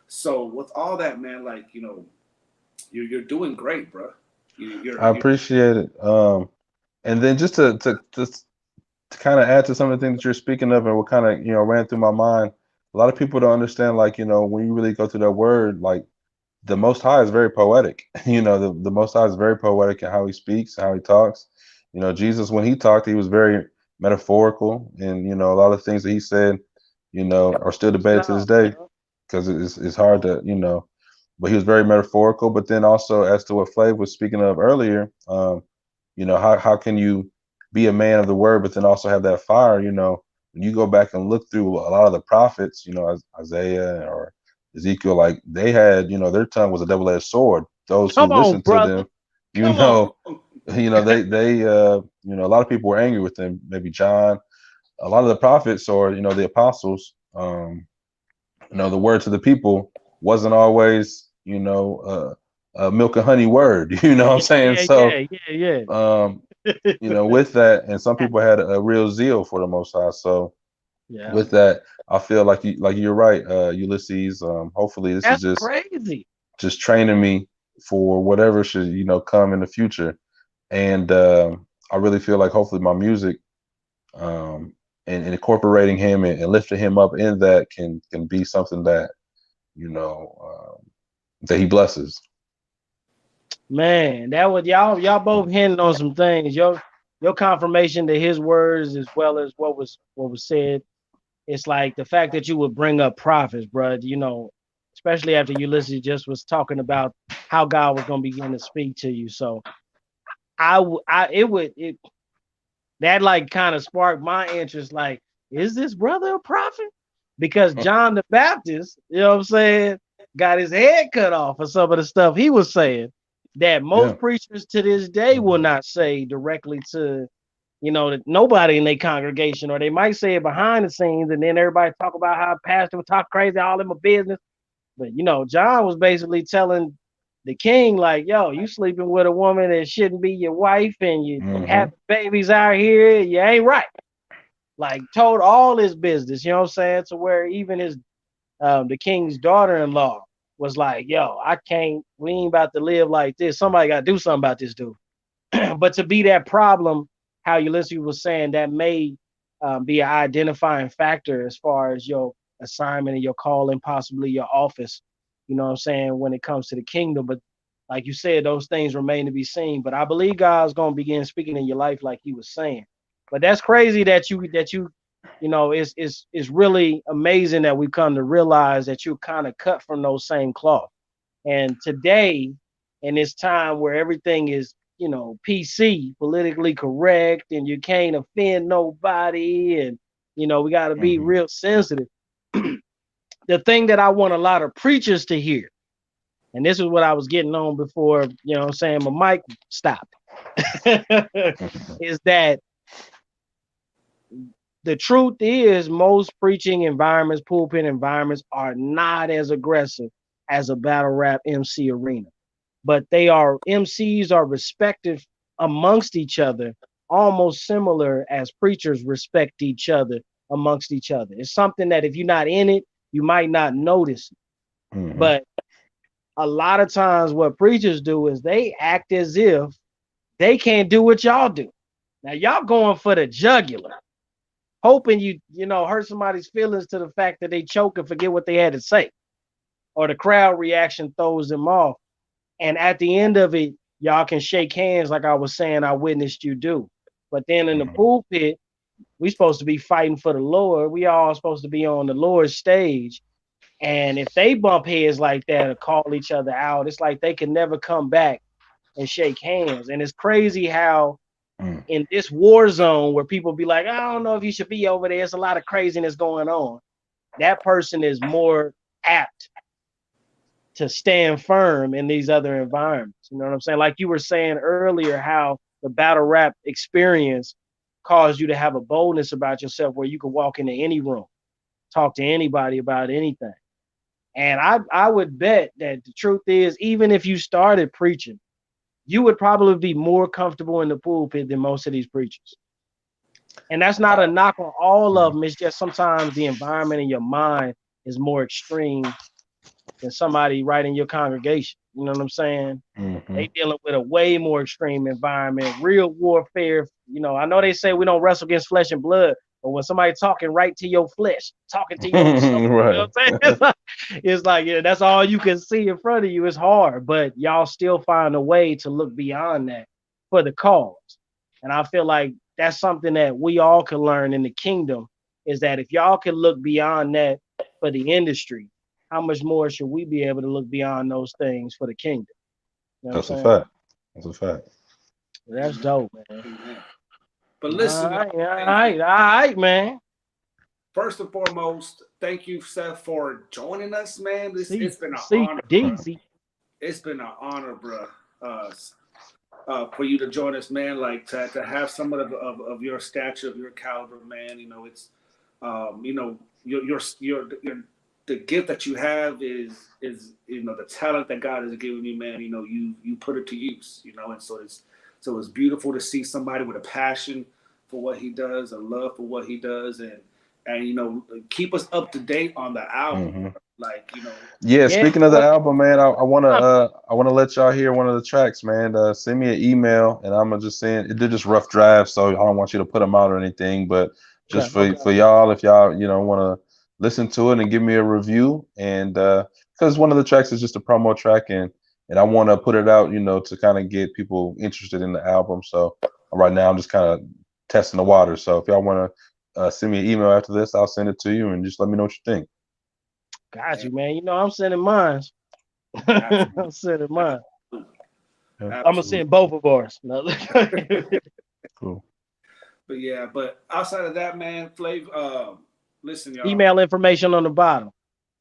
So with all that, man, like you're doing great, bro. I appreciate it. And then just to kind of add to some of the things that you're speaking of and what kind of ran through my mind, a lot of people don't understand, like, when you really go to that word, like, the Most High is very poetic. You know, the Most High is very poetic in how he speaks, how he talks. You know, Jesus, when he talked, he was very metaphorical, and you know, a lot of things that he said, you know, are still debated to this No, day yeah. because it's hard to, you know, but he was very metaphorical. But then also, as to what Flav was speaking of earlier, you know, how can you be a man of the word, but then also have that fire? You know, when you go back and look through a lot of the prophets, you know, Isaiah or Ezekiel, like they had, you know, their tongue was a double-edged sword. Those who Come on, listened to brother. them, you Come on. know, they you know, a lot of people were angry with them. Maybe John, a lot of the prophets or you know the apostles, you know, the word to the people wasn't always, you know, a milk and honey word. You know what I'm Yeah, saying? yeah, So, yeah, yeah, um, yeah. you know, with that, and some people had a real zeal for the Most High. So, Yeah. with that, I feel like you're right, Ulysses. Hopefully, this is That's crazy. just training me for whatever should you know come in the future. And I really feel like hopefully my music and incorporating him and lifting him up in that can be something that you know that he blesses. Man, that was y'all both hinting on some things. Your confirmation to his words as well as what was said. It's like the fact that you would bring up prophets, bro. You know, especially after Ulysses just was talking about how God was going to begin to speak to you. So it that like kind of sparked my interest. Like, is this brother a prophet? Because John the Baptist, you know what I'm saying, got his head cut off for some of the stuff he was saying that Yeah. most preachers to this day will not say directly to, you know, nobody in their congregation, or they might say it behind the scenes, and then everybody talk about how pastor would talk crazy, all in my business. But you know, John was basically telling the king, like, yo, you sleeping with a woman that shouldn't be your wife, and you Hmm. having babies out here, you ain't right. Like, told all his business, you know what I'm saying? To where even his the king's daughter-in-law was like, yo, I can't, we ain't about to live like this. Somebody gotta do something about this dude. But to be that problem, how Ulysses was saying, that may be an identifying factor as far as your assignment and your calling, possibly your office. You know what I'm saying, when it comes to the kingdom. But like you said, those things remain to be seen. But I believe God's gonna begin speaking in your life, like He was saying. But that's crazy you know, it's really amazing that we come to realize that you're kind of cut from those same cloth. And today, in this time where everything is, you know, PC, politically correct, and you can't offend nobody, and you know, we got to be Hmm. real sensitive. The thing that I want a lot of preachers to hear, and this is what I was getting on before, you know what I'm saying, my mic stopped, is that the truth is most preaching environments, pulpit environments are not as aggressive as a battle rap MC arena, but they are, MCs are respected amongst each other, almost similar as preachers respect each other amongst each other. It's something that if you're not in it, you might not notice. Hmm. But a lot of times what preachers do is they act as if they can't do what y'all do. Now y'all going for the jugular, hoping you know hurt somebody's feelings to the fact that they choke and forget what they had to say, or the crowd reaction throws them off. And at the end of it, y'all can shake hands like I was saying I witnessed you do. But then in the Hmm. pulpit, we supposed to be fighting for the Lord. We all supposed to be on the Lord's stage. And if they bump heads like that or call each other out, it's like they can never come back and shake hands. And it's crazy how in this war zone where people be like, I don't know if you should be over there, it's a lot of craziness going on. That person is more apt to stand firm in these other environments. You know what I'm saying? Like you were saying earlier, how the battle rap experience caused you to have a boldness about yourself where you could walk into any room, talk to anybody about anything. And I would bet that the truth is, even if you started preaching, you would probably be more comfortable in the pulpit than most of these preachers. And that's not a knock on all of them. It's just sometimes the environment in your mind is more extreme than somebody right in your congregation. You know what I'm saying? Hmm. They dealing with a way more extreme environment, real warfare. You know, I know they say we don't wrestle against flesh and blood, But when somebody talking right to your flesh, talking to your soul, you know Right. what I'm saying? It's like, yeah, that's all you can see in front of you. It's hard, but y'all still find a way to look beyond that for the cause. And I feel like that's something that we all can learn in the kingdom is that if y'all can look beyond that for the industry, how much more should we be able to look beyond those things for the kingdom? You know what I'm That's a saying? fact. That's a fact. That's Amen. dope, man. Amen. But All listen, y'all, right, all hey, right, all right, man. first and foremost, thank you, Seth, for joining us, man. See, It's been an see, honor, bro. Deezy. It's been an honor, bro. For you to join us, man. Like to have someone of your stature, of your caliber, man. You know, it's you know, your the gift that you have is you know the talent that God has given you, man. You know, you put it to use, you know, and so it's beautiful to see somebody with a passion for what he does, a love for what he does, and you know, keep us up to date on the album, Hmm. like you know. Yeah, Yeah, speaking of the album, man, I wanna let y'all hear one of the tracks, man. Send me an email, and I'm gonna just send. They're just rough drafts, so I don't want you to put them out or anything. But just okay, for y'all, if y'all wanna listen to it and give me a review, and because one of the tracks is just a promo track, and I want to put it out, to kind of get people interested in the album. So right now I'm just kind of testing the water. So if y'all want to send me an email after this, I'll send it to you, and just let me know what you think. got you, man. You know, I'm sending mine. Absolutely, I'm sending mine. Yeah, I'm gonna absolutely. send both of ours. No. cool. But yeah, but outside of that, man, Flav, listen, y'all. Email information on the bottom.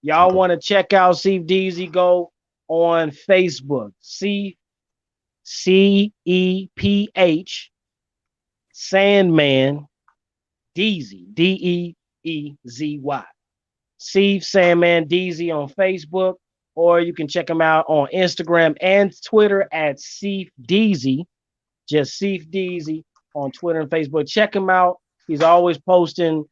Y'all Okay. want to check out Ceph Deezy? Go on Facebook. CEPH Sandman Deezy. Deezy. Ceph Sandman Deezy on Facebook, or you can check him out on Instagram and Twitter at Ceph Deezy. Just Ceph Deezy on Twitter and Facebook. Check him out. He's always posting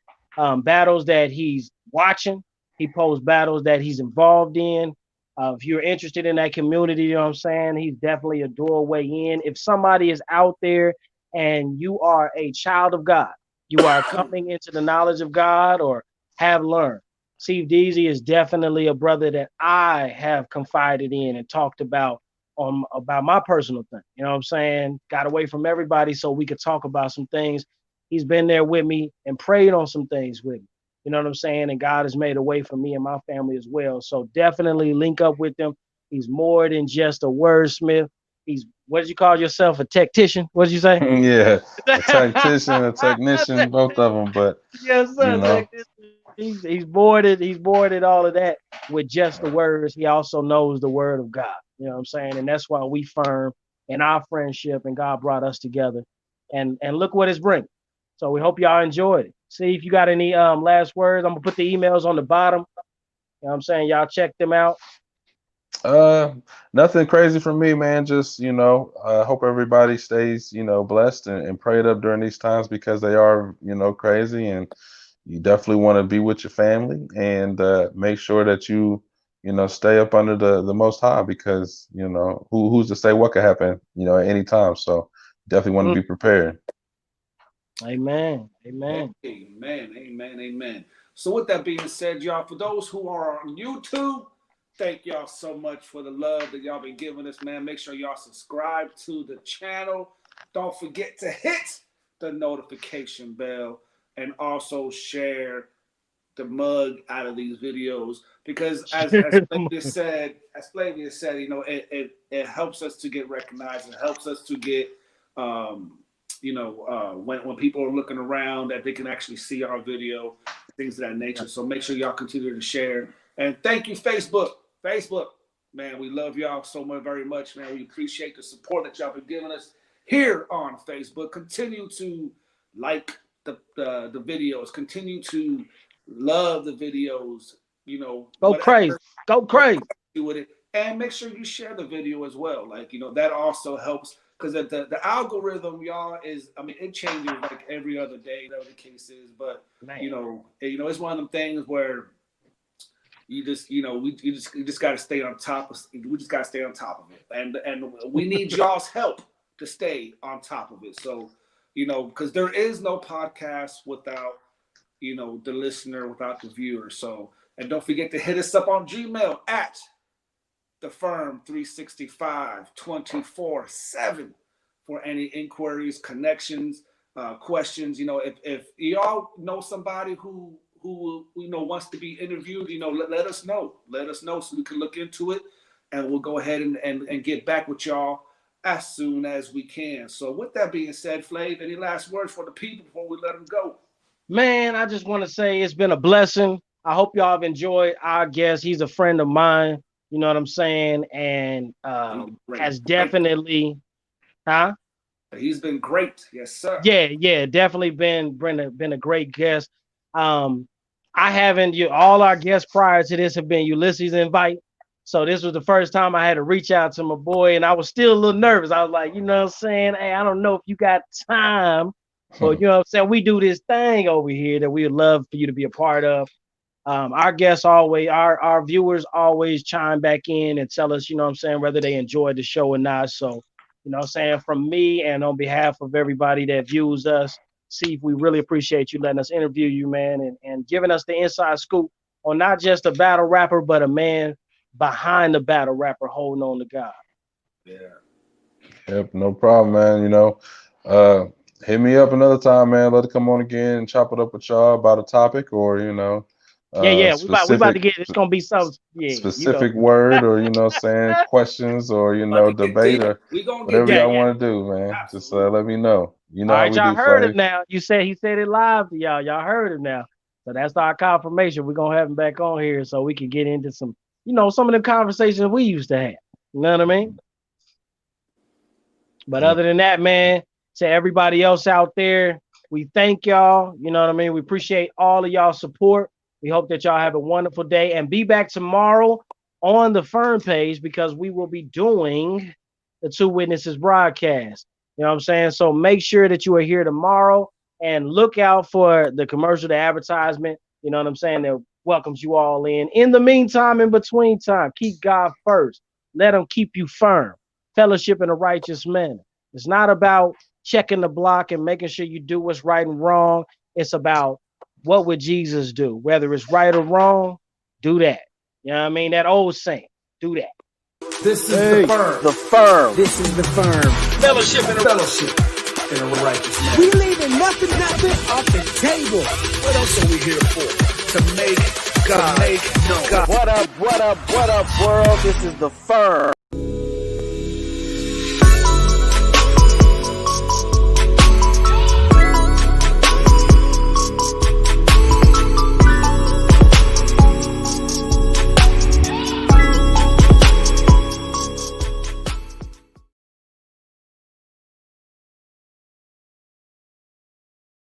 battles that he's watching. He posts battles that he's involved in. If you're interested in that community, you know what I'm saying? He's definitely a doorway in. If somebody is out there and you are a child of God, you are coming into the knowledge of God or have learned. Ceph Deezy is definitely a brother that I have confided in and talked about my personal thing. You know what I'm saying? Got away from everybody so we could talk about some things. He's been there with me and prayed on some things with me. You know what I'm saying? And God has made a way for me and my family as well. So definitely link up with him. He's more than just a wordsmith. He's, what did you call yourself? A tactician? What did you say? Yeah, a tactician, a technician, both of them. But Yes, you sir. know, Tactician. He's boarded all of that with just the words. He also knows the word of God. You know what I'm saying? And that's why we firm in our friendship and God brought us together. And look what it's bringing. So we hope y'all enjoyed it. See if you got any last words. I'm gonna put the emails on the bottom. You know what I'm saying? Y'all check them out. uh, nothing crazy from me, man. Just hope everybody stays blessed and prayed up during these times because they are crazy, and you definitely want to be with your family and make sure that you stay up under the Most High because who's to say what could happen at any time. So definitely want to Mm. be prepared. Amen. Amen. Amen, amen, amen. So with that being said, y'all, for those who are on YouTube, thank y'all so much for the love that y'all been giving us, man. Make sure y'all subscribe to the channel. Don't forget to hit the notification bell and also share the mug out of these videos because Flavia said, it helps us to get recognized. It helps us to get when people are looking around that they can actually see our video, things of that nature. So make sure y'all continue to share. And thank you, Facebook. Facebook, man, we love y'all so much, very much, man. We appreciate the support that y'all been giving us here on Facebook. Continue to like the videos. Continue to love the videos. Go crazy. Whatever, Go go crazy. crazy with it, and make sure you share the video as well. Like that also helps because the algorithm, y'all, is it changes like every other day, whatever the case is. But Man. it's one of them things where you just you just got to stay on top of. We just got to stay on top of it, and we need y'all's help to stay on top of it. So because there is no podcast without the listener without the viewer. So, and don't forget to hit us up on Gmail at the F.I.R.M 365 24/7 for any inquiries, connections, questions. If y'all know somebody who wants to be interviewed, let us know. Let us know so we can look into it, and we'll go ahead and get back with y'all as soon as we can. So with that being said, Flav, any last words for the people before we let them go? Man, I just want to say it's been a blessing. I hope y'all have enjoyed our guest. He's a friend of mine. You know what I'm saying? And has definitely, huh? He's been great. Yes, sir. Yeah, definitely been a great guest. I haven't all our guests prior to this have been Ulysses invite. So this was the first time I had to reach out to my boy, and I was still a little nervous. I was like, you know what I'm saying? Hey, I don't know if you got time, but you know what I'm saying? We do this thing over here that we would love for you to be a part of. Our guests always, our viewers always chime back in and tell us, you know what I'm saying, whether they enjoyed the show or not. So, you know what I'm saying, from me and on behalf of everybody that views us, Steve, we really appreciate you letting us interview you, man, and giving us the inside scoop on not just a battle rapper, but a man behind the battle rapper holding on to God. Yeah. Yep, no problem, man. Hit me up another time, man. Let it come on again and chop it up with y'all about a topic or, Yeah. We about to get, it's going to be some, specific word or, saying questions or, debate or whatever y'all want to do, man. Absolutely. Just let me know. You know all how right, we y'all do, heard Flav. it now. He said it live to y'all. Y'all heard it now. So that's our confirmation. We're going to have him back on here so we can get into some, some of the conversations we used to have. You know what I mean? But other than that, man, to everybody else out there, we thank y'all. You know what I mean? We appreciate all of y'all support. We hope that y'all have a wonderful day and be back tomorrow on the F.I.R.M page because we will be doing the Two Witnesses broadcast. You know what I'm saying? So make sure that you are here tomorrow and look out for the commercial, the advertisement, you know what I'm saying, that welcomes you all in. In the meantime, in between time, keep God first. Let him keep you firm. Fellowship in a righteous manner. It's not about checking the block and making sure you do what's right and wrong. It's about what would Jesus do? Whether it's right or wrong, do that. You know what I mean? That old saying, do that. This is the F.I.R.M. The F.I.R.M. This is the F.I.R.M. Fellowship in a righteous manner. We leaving nothing off the table. What else are we here for? To make God. What up, world? This is the F.I.R.M.